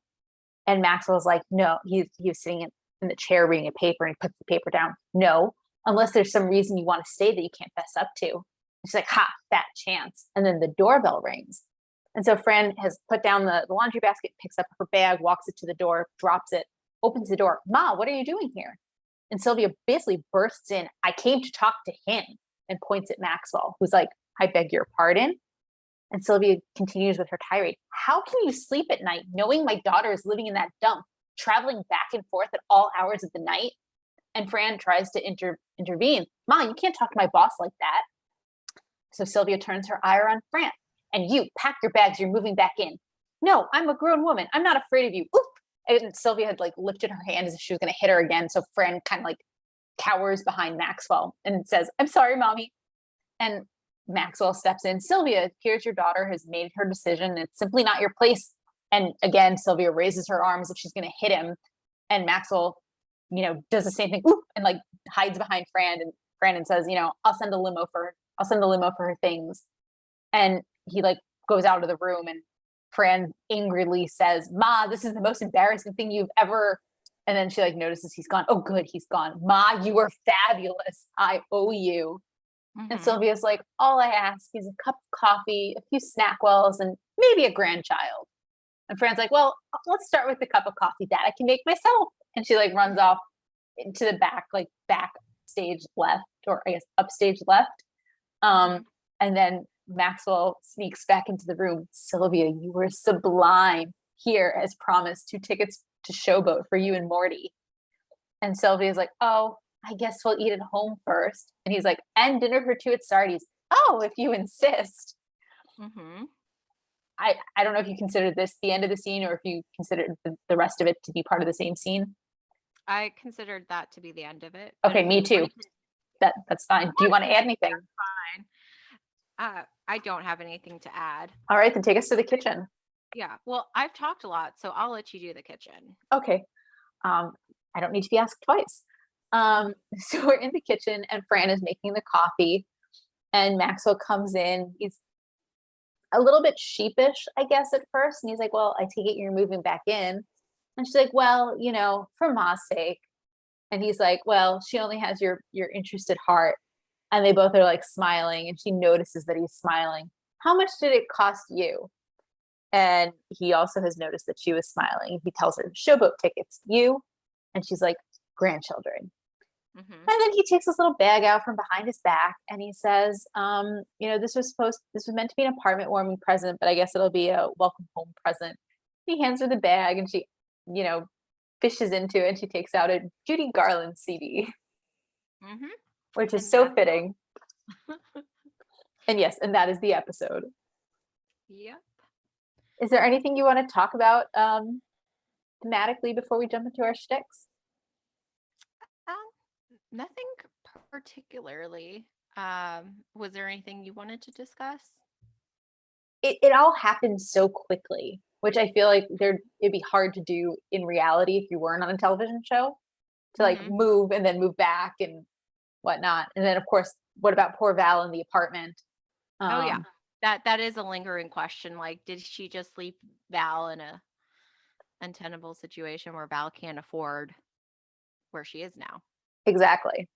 And Maxwell's like, no, he's sitting in the chair reading a paper, and he puts the paper down. No, unless there's some reason you want to stay that you can't fess up to. And she's like, ha, fat chance. And then the doorbell rings. And so Fran has put down the laundry basket, picks up her bag, walks it to the door, drops it, opens the door. Ma, what are you doing here? And Sylvia basically bursts in. I came to talk to him, and points at Maxwell, who's like, I beg your pardon. And Sylvia continues with her tirade. How can you sleep at night knowing my daughter is living in that dump, traveling back and forth at all hours of the night? And Fran tries to intervene. Ma, you can't talk to my boss like that. So Sylvia turns her ire on Fran. And you, pack your bags, you're moving back in. No, I'm a grown woman. I'm not afraid of you. Oop. And Sylvia had like lifted her hand as if she was going to hit her again. So Fran kind of like cowers behind Maxwell and says, I'm sorry, mommy. And Maxwell steps in. Sylvia, here's your daughter has made her decision. It's simply not your place. And again, Sylvia raises her arms if she's going to hit him. And Maxwell, does the same thing, oop, and like hides behind Fran. And Brandon says, I'll send the limo for her things. And he like goes out of the room, and Fran angrily says, Ma, this is the most embarrassing thing you've ever. And then she like notices he's gone. Oh, good, he's gone. Ma, you were fabulous. I owe you. And Mm-hmm. Sylvia's like, all I ask is a cup of coffee, a few snack-wells, and maybe a grandchild. And Fran's like, well, let's start with the cup of coffee that I can make myself. And she like runs off into the back, like back stage left, or I guess upstage left. And then Maxwell sneaks back into the room. Sylvia, you were sublime. Here, as promised, 2 tickets to Showboat for you and Morty. And Sylvia's like, oh, I guess we'll eat at home first. And he's like, and dinner for 2 at Sardi's. Oh, if you insist. Mm-hmm. I don't know if you considered this the end of the scene, or if you considered the rest of it to be part of the same scene. I considered that to be the end of it. Okay, me too. That's fine. Do you want to add anything? Fine. I don't have anything to add. All right, then take us to the kitchen. Yeah. Well, I've talked a lot, so I'll let you do the kitchen. Okay. I don't need to be asked twice. So we're in the kitchen, and Fran is making the coffee, and Maxwell comes in. He's a little bit sheepish, I guess, at first. And he's like, well, I take it you're moving back in. And she's like, well, for Ma's sake. And he's like, well, she only has your interested heart. And they both are like smiling, and she notices that he's smiling. How much did it cost you? And he also has noticed that she was smiling. He tells her, Showboat tickets, you. And she's like, grandchildren. Mm-hmm. And then he takes this little bag out from behind his back, and he says, this was meant to be an apartment warming present, but I guess it'll be a welcome home present. He hands her the bag, and she, fishes into it, and she takes out a Judy Garland CD, Mm-hmm. which is so fitting. And yes, and that is the episode. Yep. Is there anything you want to talk about thematically before we jump into our shticks? Nothing particularly. Was there anything you wanted to discuss? It all happened so quickly, which I feel like it'd be hard to do in reality if you weren't on a television show, to like move and then move back and whatnot. And then of course, what about poor Val in the apartment? Oh yeah, that is a lingering question. Like, did she just leave Val in a untenable situation where Val can't afford where she is now? Exactly.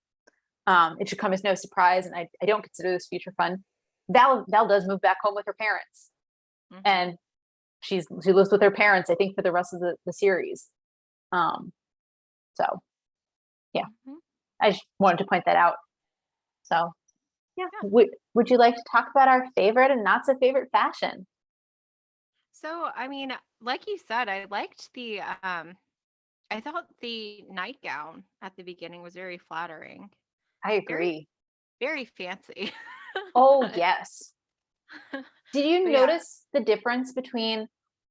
It should come as no surprise, and I don't consider this future fun. Val does move back home with her parents, and she lives with her parents, I think, for the rest of the series. So yeah, I just wanted to point that out. So yeah, would you like to talk about our favorite and not so favorite fashion? So I mean, like you said, I liked the I thought the nightgown at the beginning was very flattering. I agree. Very fancy. Oh yes. Did you But notice the difference between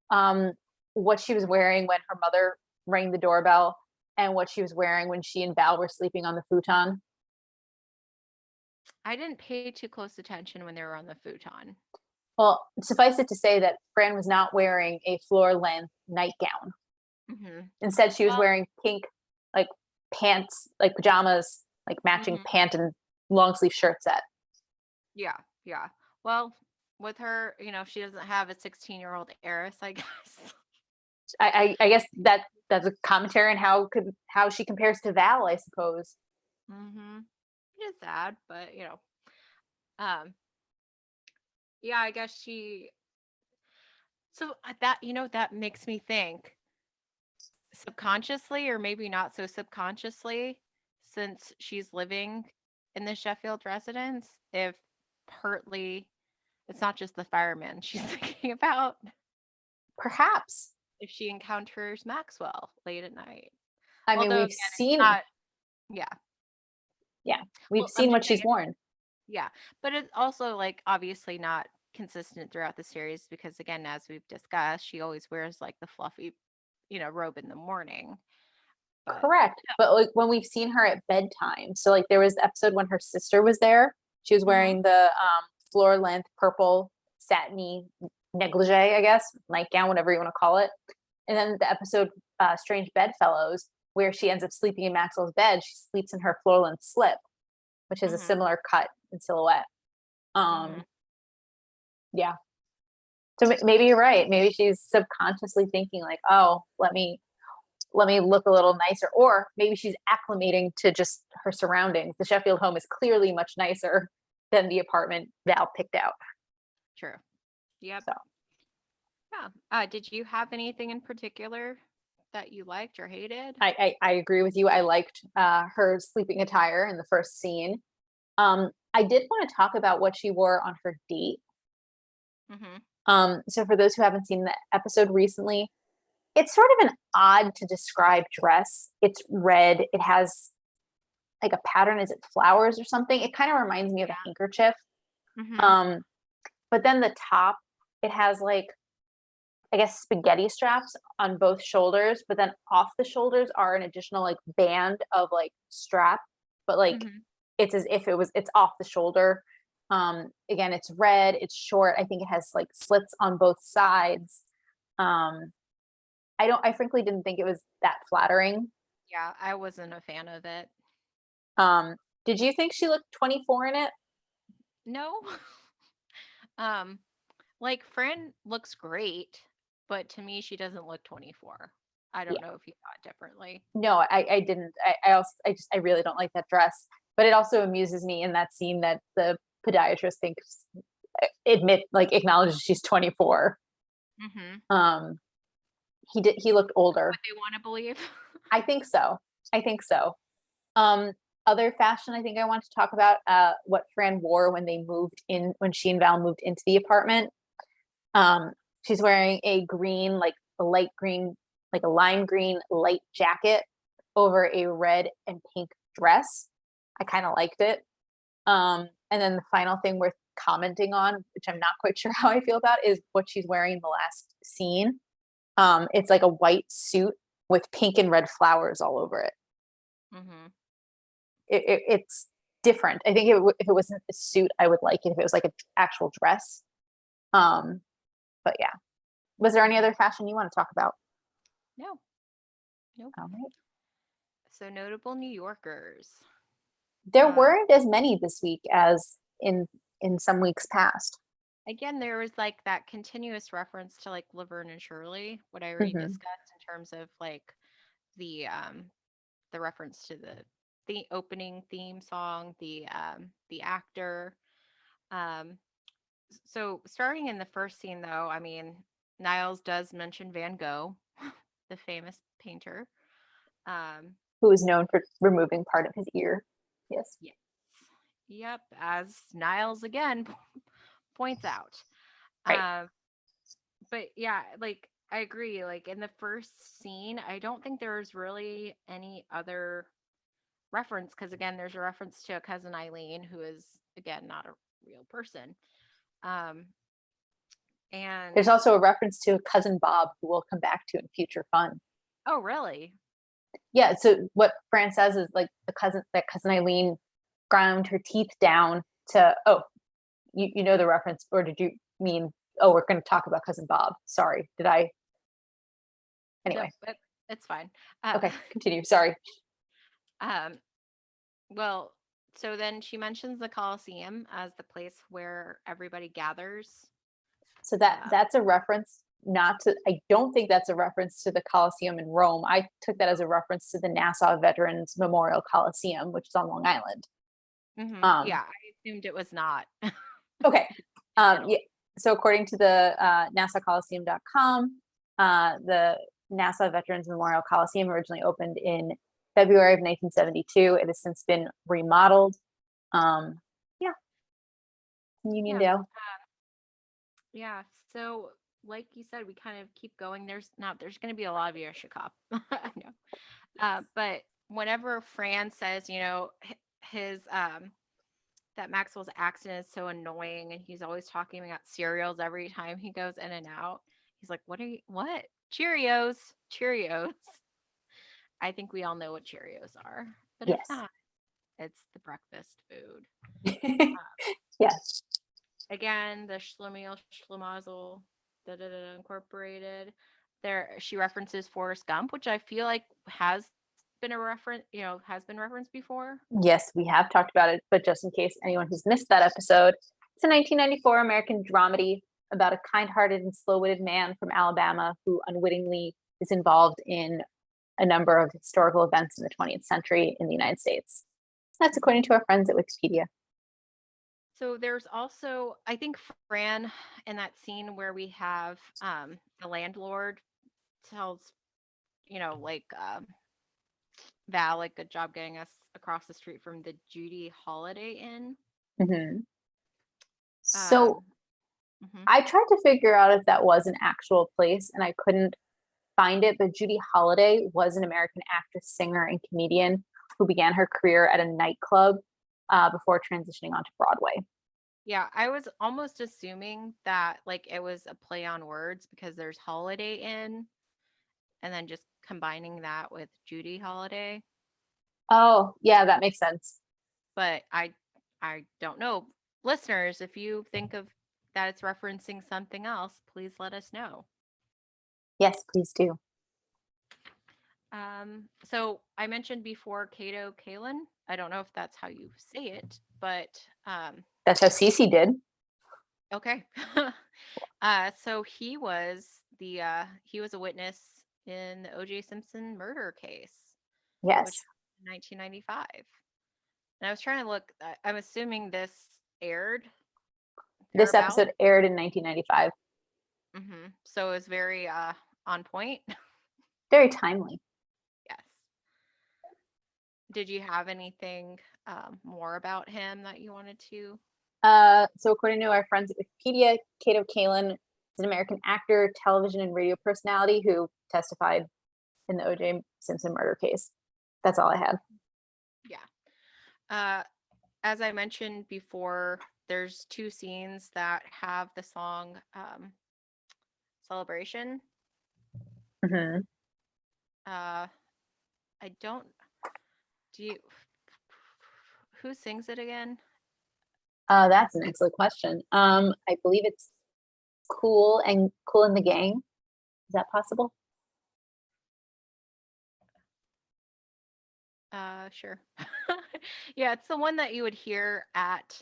what she was wearing when her mother rang the doorbell and what she was wearing when she and Val were sleeping on the futon? I didn't pay too close attention when they were on the futon. Well, suffice it to say that Fran was not wearing a floor-length nightgown. Hmm. Instead, she was Well, wearing pink, like pants, like pajamas, like matching hmm, pant and long sleeve shirt set. yeah, yeah. Well, with her, she doesn't have a 16-year-old heiress, I guess. I guess that's a commentary on how she compares to Val, I suppose. Hmm. It is sad, but um, yeah, I guess she. So that makes me think subconsciously, or maybe not so subconsciously, since she's living in the Sheffield residence, if partly it's not just the fireman she's thinking about, Perhaps. if she encounters Maxwell late at night. I mean, Although we've again, it's seen, not. Yeah. yeah, we've Well, I'm seen just what saying she's worn. yeah, but it's also like obviously not consistent throughout the series because again, as we've discussed, she always wears like the fluffy, robe in the morning. But Correct. But like when we've seen her at bedtime, so like there was the episode when her sister was there. She was hmm, wearing the floor length purple satiny negligee, I guess, nightgown, whatever you want to call it. And then the episode Strange Bedfellows, where she ends up sleeping in Maxwell's bed, she sleeps in her floor length slip, which is a hmm, similar cut and silhouette. hmm, Yeah. So maybe you're right. Maybe she's subconsciously thinking like, oh, let me look a little nicer. Or maybe she's acclimating to just her surroundings. The Sheffield home is clearly much nicer than the apartment Val picked out. true. Yep. So Yeah. Did you have anything in particular that you liked or hated? I agree with you. I liked her sleeping attire in the first scene. I did want to talk about what she wore on her date. Mm-hmm. So for those who haven't seen the episode recently, it's sort of an odd to describe dress. It's red. It has like a pattern. Is it flowers or something? It kind of reminds me of a Yeah. handkerchief. Mm-hmm. Um, but then the top, it has like I guess spaghetti straps on both shoulders, but then off the shoulders are an additional like band of like strap, but like Mm-hmm. it's as if it's off the shoulder. Again, it's red, it's short. I think it has like slits on both sides. Um, I frankly didn't think it was that flattering. Yeah, I wasn't a fan of it. Um, did you think she looked 24 in it? No. um, like Fran looks great, but to me she doesn't look 24. I don't Yeah. know if you thought differently. No, I didn't. I also I really don't like that dress. But it also amuses me in that scene that the podiatrist thinks acknowledges she's 24. Mm-hmm. Um he looked older. What they want to believe. I think so. I think so. Um Other fashion I think I want to talk about what Fran wore when she and Val moved into the apartment. Um she's wearing a green like a light green like a lime green light jacket over a red and pink dress. I kind of liked it. And then the final thing worth commenting on, which I'm not quite sure how I feel about, is what she's wearing in the last scene. It's like a white suit with pink and red flowers all over it. Mm-hmm. It's different. I think if it wasn't a suit, I would like it if it was like an actual dress. Um, but yeah, was there any Mm-hmm. other fashion you want to talk about? No, nope. All right. So notable New Yorkers. There Um, weren't as many this week as in some weeks past. Again, there was like that continuous reference to like Laverne and Shirley, what I already Hmm. discussed in terms of like the um the reference to the opening theme song, the actor. Um so starting in the first scene though, I mean, Niles does mention Van Gogh, the famous painter. Um Who is known for removing part of his ear. Yes. yes. Yep, as Niles again points out. Right. Um but yeah, like I agree. Like in the first scene, I don't think there's really any other reference because again, there's a reference to a cousin Eileen who is again not a real person. Um, There's and also a reference to cousin Bob, who we'll come back to in future fun. oh, really? Yeah. So what Fran says is like that cousin Eileen ground her teeth down to, oh, you know the reference, or did you mean, oh, we're going to talk about Cousin Bob? Sorry, did I? Nope, Anyway, it's fine. okay, continue. Sorry. Um, well, so then she mentions the Colosseum as the place where everybody gathers. So that's a reference, not to, I don't think that's a reference to the Colosseum in Rome. I took that as a reference to the Nassau Veterans Memorial Coliseum, which is on Long Island. Yeah, I assumed it was not. Okay. Italy. Yeah. So according to the NassauColiseum.com, the Nassau Veterans Memorial Coliseum originally opened in February of 1972. It has since been remodeled. Yeah, Yeah. Uniondale. Yeah. So, like you said, we kind of keep going. There's going to be a lot of Yoshikop. I know. But whenever Fran says, his that Maxwell's accent is so annoying, and he's always talking about cereals every time he goes in and out. He's like, what? Cheerios, Cheerios. I think we all know what Cheerios are, but it's Yes. not. It's the breakfast food. Yes. Again, the Schlemiel Schlemazel Incorporated. There, she references Forrest Gump, which I feel like has been referenced before. Yes, we have talked about it, but just in case anyone who's missed that episode, it's a 1994 American dramedy about a kind-hearted and slow-witted man from Alabama who unwittingly is involved in a number of historical events in the 20th century in the United States. That's according to our friends at Wikipedia. So there's also, I think, Fran in that scene where we have the landlord tells, Val, like, good job getting us across the street from the Judy Holiday Inn. Mm-hmm. So Mhm. I tried to figure out if that was an actual place and I couldn't find it, but Judy Holiday was an American actress, singer, and comedian who began her career at a nightclub before transitioning onto Broadway. Yeah, I was almost assuming that, like, it was a play on words because there's Holiday Inn, and then just combining that with Judy Holiday. Oh, yeah, that makes sense. But I don't know. Listeners, if you think of that it's referencing something else, please let us know. Yes, please do. So I mentioned before Kato Kalin. I don't know if that's how you say it, but That's how Cece did. okay. So he was a witness in the O.J. Simpson murder case, Yes. which was 1995. And I was trying to look. I'm assuming this aired. This Thereabout. episode aired in 1995. So it was very on point. Very timely. Yes. Did you have anything more about him that you wanted to? So according to our friends at Wikipedia, Kato Kalin is an American actor, television and radio personality who testified in the O.J. Simpson murder case. That's all I had. Yeah. As I mentioned before, there's two scenes that have the song Celebration. Mm-hmm. I don't. Do you? Who sings it again? That's an excellent question. I believe it's Cool and the Gang. Is that possible? Sure. Yeah, it's the one that you would hear at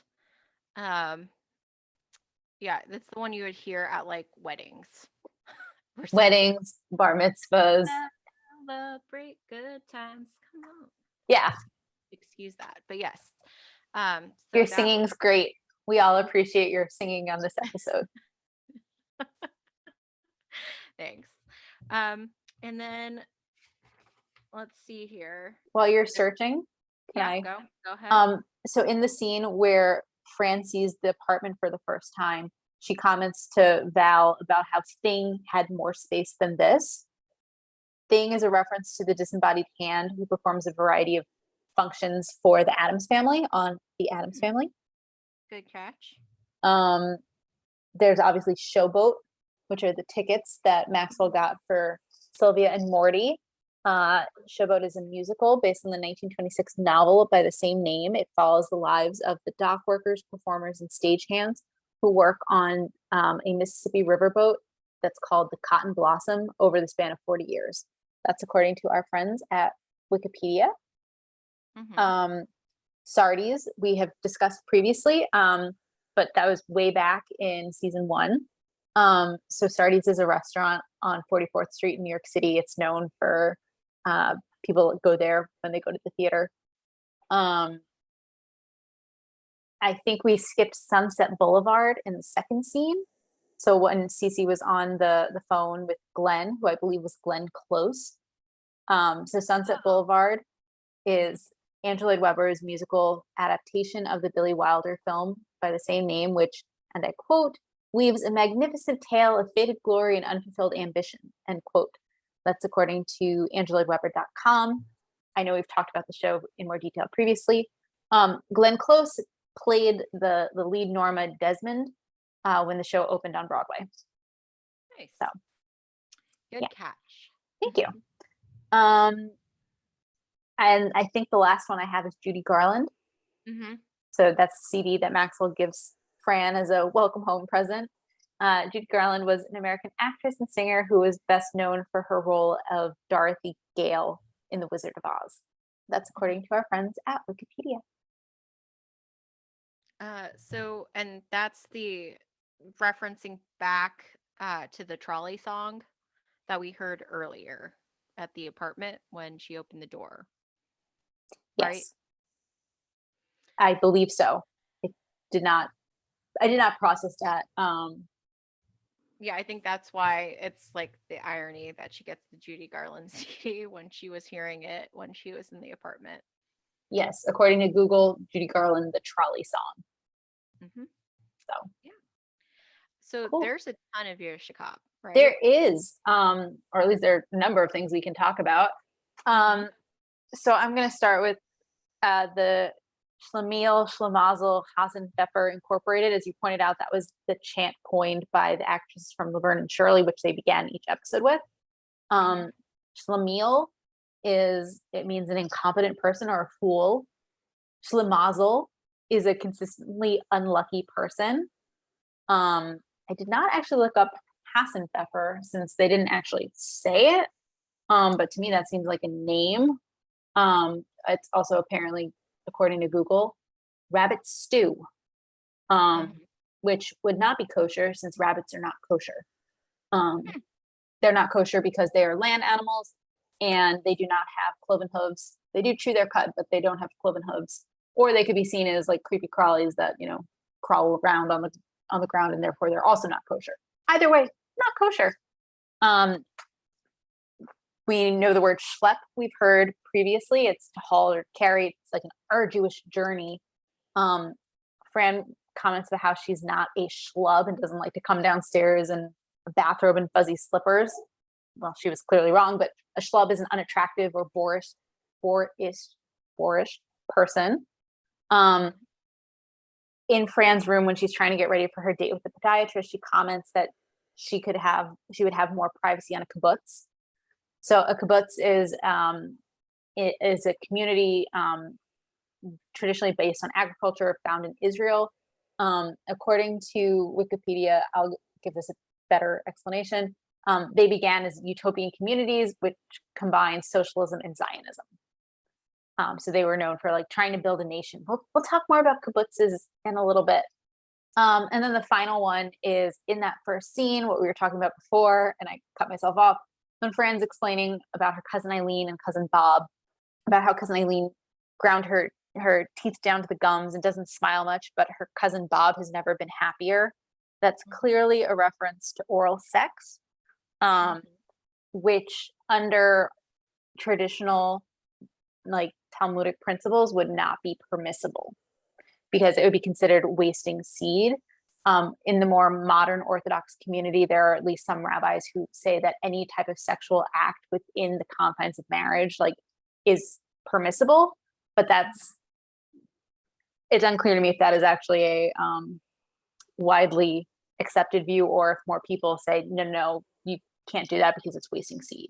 yeah, that's the one you would hear at, like, weddings. Weddings, bar mitzvahs. Celebrate good times. Come on. Yeah. Excuse that. But yes. Your So that was singing's great. We all appreciate your singing on this episode. thanks. And then let's see here. While you're searching, can Yeah, I? go ahead. So in the scene where Fran sees the apartment for the first time, she comments to Val about how Thing had more space than this. Thing is a reference to the disembodied hand who performs a variety of functions for the Addams family on the Addams Family. Good catch. There's obviously Showboat, which are the tickets that Maxwell got for Sylvia and Morty. Showboat is a musical based on the 1926 novel by the same name. It follows the lives of the dock workers, performers, and stagehands who work on a Mississippi riverboat that's called the Cotton Blossom over the span of 40 years. That's according to our friends at Wikipedia. Sardi's, we have discussed previously, but that was way back in season 1. So Sardi's is a restaurant on 44th Street in New York City. It's known for people go there when they go to the theater. I think we skipped Sunset Boulevard in the second scene. So when Cece was on the phone with Glenn, who I believe was Glenn Close. So Sunset Boulevard is Andrew Lloyd Webber's musical adaptation of the Billy Wilder film by the same name, which, and I quote, weaves a magnificent tale of faded glory and unfulfilled ambition, end quote. That's according to AndrewLloydWebber.com. I know we've talked about the show in more detail previously. Glenn Close played the lead Norma Desmond when the show opened on Broadway. Nice. So, good catch. Thank you. And I think the last one I have is Judy Garland. So that's the CD that Maxwell gives Fran as a welcome home present. Judy Garland was an American actress and singer who was best known for her role of Dorothy Gale in The Wizard of Oz. That's according to our friends at Wikipedia. So, and that's the referencing back to the trolley song that we heard earlier at the apartment when she opened the door. Yes. Right? I believe so. I did not process that. Yeah, I think that's why it's like the irony that she gets the Judy Garland CD when she was hearing it when she was in the apartment. Yes, according to Google, Judy Garland, the trolley song. So yeah. So cool. There's a ton of Years to Cop, right? There is, or at least there are a number of things we can talk about. So I'm going to start with the Schlemiel Schlemazel Hasenpfeffer Incorporated. As you pointed out, that was the chant coined by the actresses from Laverne and Shirley, which they began each episode with. Schlemiel it means an incompetent person or a fool. Schlemazel is a consistently unlucky person. I did not actually look up Hasenpfeffer since they didn't actually say it. But to me, that seems like a name. It's also apparently, according to Google, rabbit stew, which would not be kosher since rabbits are not kosher. They're not kosher because they are land animals and they do not have cloven hooves. They do chew their cud, but they don't have cloven hooves. Or they could be seen as like creepy crawlies that, crawl around on the ground, and therefore they're also not kosher. Either way, not kosher. We know the word schlep we've heard previously. It's to haul or carry. It's like an arduous journey. Fran comments about how she's not a schlub and doesn't like to come downstairs in a bathrobe and fuzzy slippers. Well, she was clearly wrong, but a schlub is an unattractive or boorish person. In Fran's room, when she's trying to get ready for her date with the podiatrist, she comments that she would have more privacy on a kibbutz. So a kibbutz is a community traditionally based on agriculture found in Israel. According to Wikipedia, I'll give this a better explanation. They began as utopian communities which combined socialism and Zionism. So they were known for like trying to build a nation. We'll talk more about kibbutzes in a little bit. And then the final one is in that first scene, what we were talking about before, and I cut myself off, when Fran's explaining about her cousin Eileen and cousin Bob, about how cousin Eileen ground her teeth down to the gums and doesn't smile much, but her cousin Bob has never been happier. That's clearly a reference to oral sex, which under traditional like Talmudic principles would not be permissible because it would be considered wasting seed. In the more modern Orthodox community, there are at least some rabbis who say that any type of sexual act within the confines of marriage is permissible, but it's unclear to me if that is actually a widely accepted view or if more people say, no, you can't do that because it's wasting seed.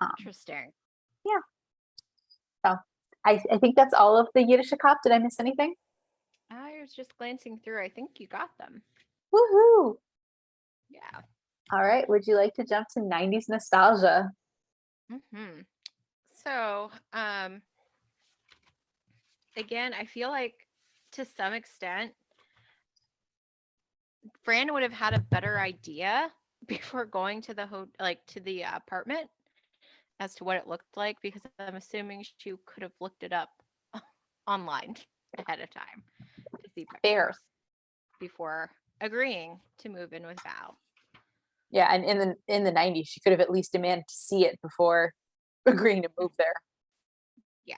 Um, Interesting. yeah. So I think that's all of the Yiddishakop. Did I miss anything? I was just glancing through. I think you got them. Woohoo! Yeah. All right. Would you like to jump to 90s nostalgia? Hmm. So, again, I feel like to some extent, Fran would have had a better idea before going to the apartment as to what it looked like, because I'm assuming she could have looked it up online ahead of time to see Fair. pictures before agreeing to move in with Val. Yeah, and in the 90s, she could have at least demanded to see it before agreeing to move there. Yeah.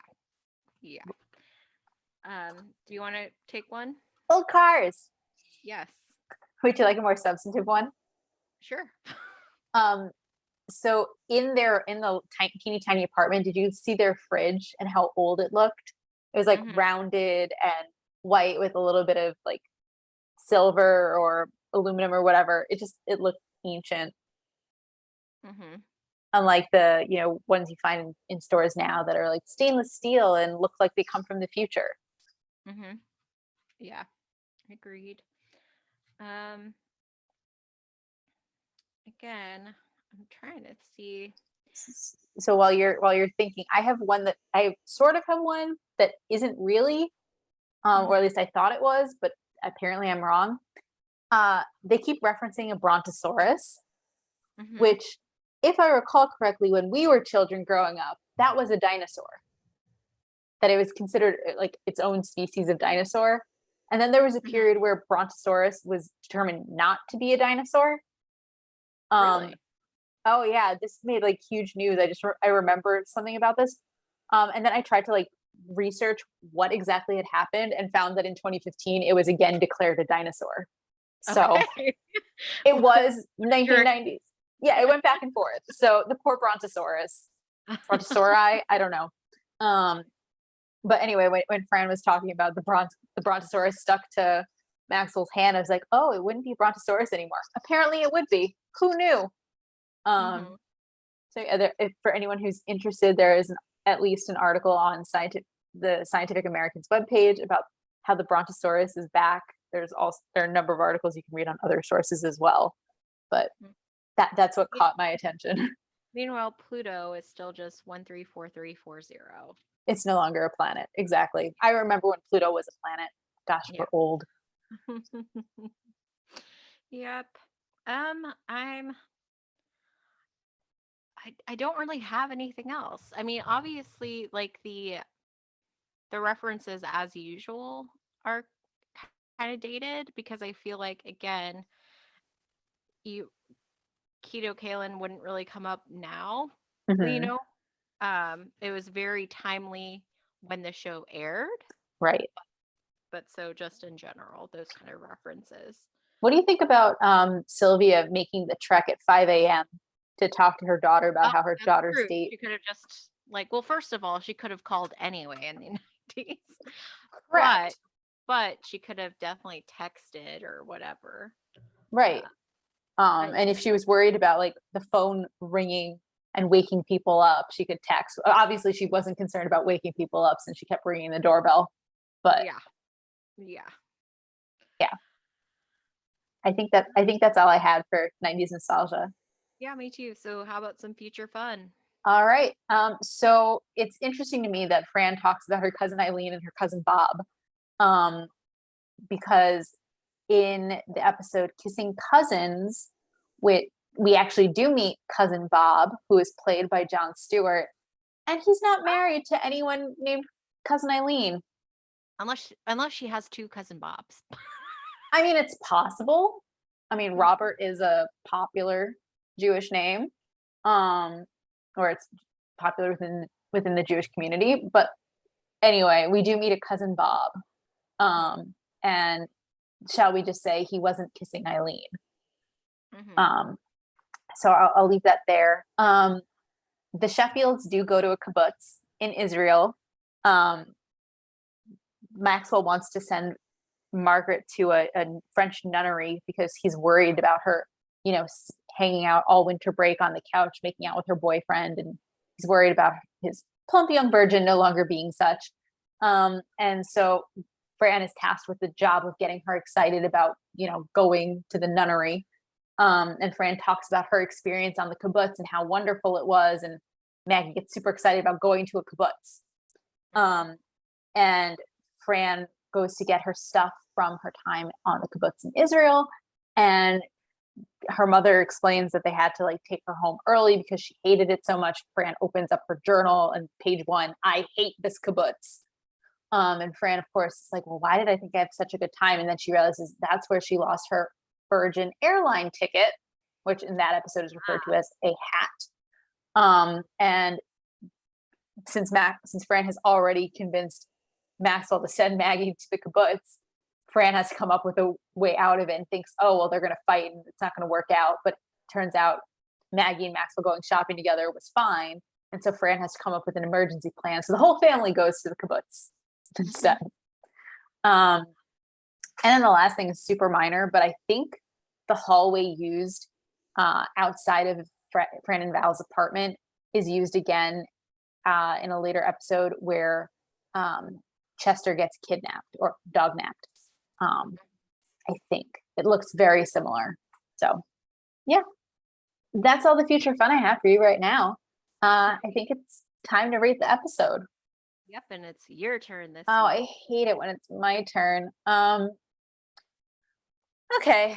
Yeah. Do you want to take one? Old cars. Yes. Would you like a more substantive one? Sure. Um, so in the teeny tiny apartment, did you see their fridge and how old it looked? It was like Hmm. rounded and white with a little bit of like silver or aluminum or whatever. It looked ancient. Hmm. Unlike the ones you find in stores now that are like stainless steel and look like they come from the future. Hmm. Yeah. Agreed. Um, Again, I'm trying to see. So while you're thinking, I sort of have one that isn't really, or at Hmm. least I thought it was, but apparently I'm wrong. They keep referencing a brontosaurus, Hmm. which, if I recall correctly, when we were children growing up, that was a dinosaur. That it was considered like its own species of dinosaur. And then there was a Hmm. period where brontosaurus was determined not to be a dinosaur. Um, Really? oh yeah, this made like huge news. I remember something about this. And then I tried to like research what exactly had happened and found that in 2015 it was again declared a dinosaur. So Okay. it Well, was you're 1990s. Yeah, it went back and forth. So the poor brontosaurus, brontosauri, I don't know. Um, but anyway, when Fran was talking about the brontosaurus stuck to Maxwell's hand, I was like, oh, it wouldn't be brontosaurus anymore. Apparently, it would be. Who knew? Um, Mhm. so yeah, for anyone who's interested, there is at least an article on the Scientific American's webpage about how the brontosaurus is back. There are a number of articles you can read on other sources as well, but Mm. that's what Me- caught my attention. Meanwhile, Pluto is still just 134340. It's no longer a planet. Exactly. I remember when Pluto was a planet. Gosh, we're Yeah. old. Yep. I'm I don't really have anything else. I mean, obviously, like the references as usual are kind of dated, because I feel like, again, you Keto Kalen wouldn't really come up now, you Hmm. know. It was very timely when the show aired, Right. but so just in general, those kind of references. What do you think about Sylvia making the trek at 5 a.m. to talk to her daughter about Oh, how her that's daughter's true. date? She could have just, like, well, first of all, she could have called anyway in the 90s, but Correct. she could have definitely texted or whatever. Right. Uh, I And if she was worried about like the phone ringing and waking people up, she could text. Obviously, she wasn't concerned about waking people up since she kept ringing the doorbell. But yeah, yeah. yeah, I think that's all I had for 90s nostalgia. Yeah, me too. So how about some future fun? All right. So it's interesting to me that Fran talks about her cousin Eileen and her cousin Bob, um, because in the episode Kissing Cousins, which we actually do meet cousin Bob, who is played by Jon Stewart, and he's not married to anyone named cousin Eileen. Unless she has two cousin Bobs. I mean, it's possible. I mean, Mhm. Robert is a popular Jewish name, um, or it's popular within the Jewish community. But anyway, we do meet a cousin Bob, Mhm. and shall we just say he wasn't kissing Eileen? Mhm. Um, so I'll leave that there. The Sheffields do go to a kibbutz in Israel. Um, Maxwell wants to send Margaret to a French nunnery because he's worried about her, hanging out all winter break on the couch, making out with her boyfriend and He's worried about his plump young virgin no longer being such. And so Fran is tasked with the job of getting her excited about, going to the nunnery. And Fran talks about her experience on the kibbutz and how wonderful it was. And Maggie gets super excited about going to a kibbutz. And Fran goes to get her stuff from her time on the kibbutz in Israel. And her mother explains that they had to like take her home early because she hated it so much. Fran opens up her journal and page 1, I hate this kibbutz. And Fran, of course, is like, well, why did I think I had such a good time? And then she realizes that's where she lost her Virgin airline ticket, which in that episode is referred to as a hat. And since Fran has already convinced Maxwell to send Maggie to the kibbutz, Fran has to come up with a way out of it and thinks, oh, well, they're going to fight and it's not going to work out. But turns out Maggie and Maxwell going shopping together was fine. And so Fran has to come up with an emergency plan. So the whole family goes to the kibbutz instead. And then the last thing is super minor, but I think the hallway used outside of Fran and Val's apartment is used again in a later episode where Chester gets kidnapped or dognapped. I think it looks very similar. So yeah, that's all the future fun I have for you right now. I think it's time to rate the episode. Yep, and it's your turn this Oh, week. I hate it when it's my turn. Okay.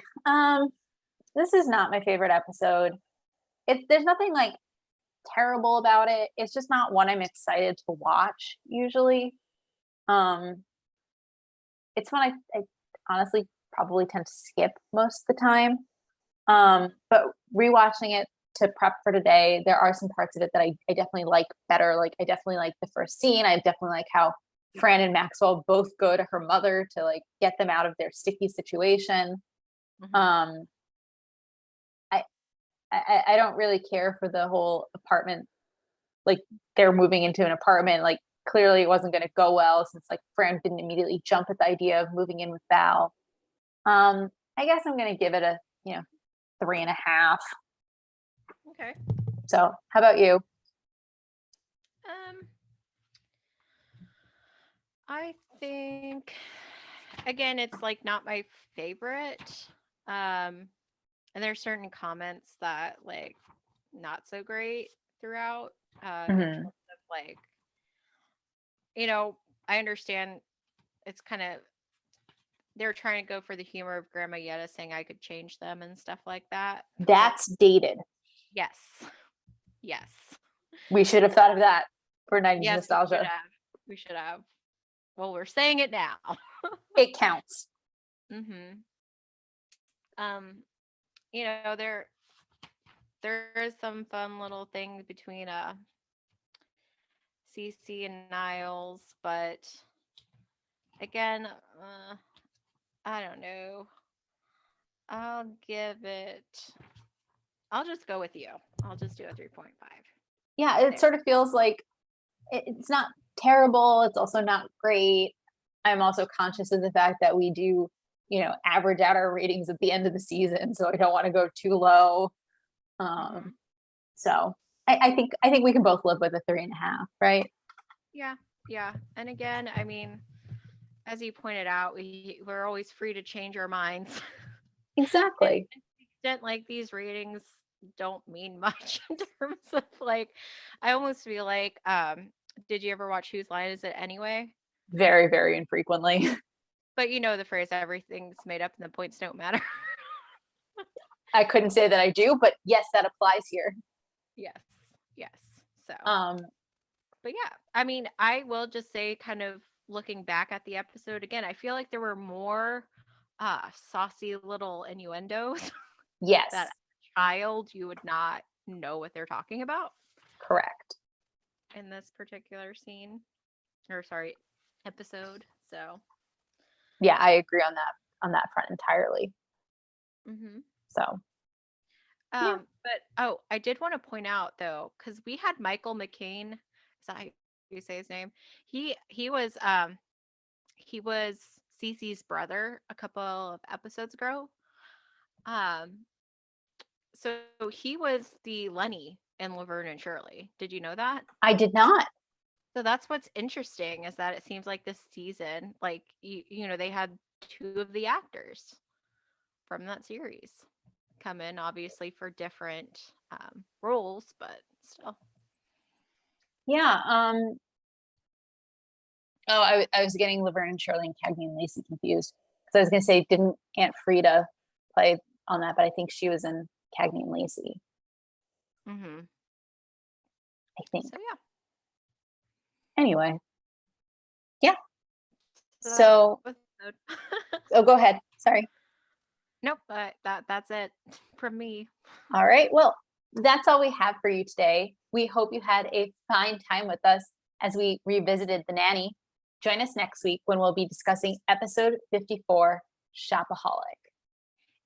This is not my favorite episode. There's nothing like terrible about it. It's just not one I'm excited to watch usually. It's one I honestly probably tend to skip most of the time. But rewatching it to prep for today, there are some parts of it that I definitely like better. Like I definitely like the first scene. I definitely like how Fran and Maxwell both go to her mother to like get them out of their sticky situation. Mhm. I don't really care for the whole apartment. Like they're moving into an apartment. Like clearly it wasn't going to go well since like Fran didn't immediately jump at the idea of moving in with Val. I guess I'm going to give it a 3.5. Okay. So how about you? Um, I think again, it's like not my favorite. And there's certain comments that like not so great throughout. In terms Mm-hmm. of like, you know, I understand it's kind of they're trying to go for the humor of Grandma Yetta saying I could change them and stuff like that. Which That's dated. yes, yes, We should have thought of that for 90s yes, we should nostalgia. have. We should have. Well, we're saying it now. It counts. Mm-hmm. Um, there is some fun little things between Cece and Niles, but again, I don't know. I'll give it. I'll just go with you. I'll just do a 3.5. Yeah, it There. sort of feels like it's not terrible. It's also not great. I'm also conscious of the fact that we do, average out our ratings at the end of the season, so I don't want to go too low. Mm-hmm. So I think we can both live with a 3.5, right? Yeah, yeah. And again, I mean, as you pointed out, we're always free to change our minds. and Exactly. to the extent like these ratings don't mean much in terms of like, I almost feel like, did you ever watch Whose Line Is It Anyway? Very, very infrequently. But you know the phrase, everything's made up and the points don't matter. I couldn't say that I do, but yes, that applies here. Yes, yes. So, Um, but yeah, I mean, I will just say, kind of looking back at the episode again, I feel like there were more saucy little innuendos that yes, as a child you would not know what they're talking about correct. in this particular scene, or sorry, episode. So, Yeah, I agree on that front entirely. hmm So yeah. but oh, I did want to point out though, because we had Michael McCain. Is that how you say his name? He was Cece's brother a couple of episodes ago. Um, so he was the Lenny in Laverne and Shirley. Did you know that? I did not. So that's what's interesting is that it seems like this season, like they had two of the actors from that series come in, obviously for different roles, but still. Yeah. Oh, I was getting Laverne and Shirley and Cagney and Lacey confused because I was going to say, didn't Aunt Frida play on that? But I think she was in Cagney and Lacey. Mm-hmm. I think. So yeah. Anyway, yeah. So that's So, oh, go ahead. Sorry. nope, but that's it from me. All right. Well, that's all we have for you today. We hope you had a fine time with us as we revisited The Nanny. Join us next week when we'll be discussing episode 54, Shopaholic.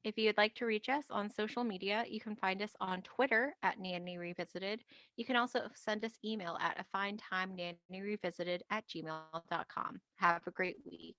If you'd like to reach us on social media, you can find us on Twitter at Nanny Revisited. You can also send us email at afinetimenannyrevisited@gmail.com. Have a great week.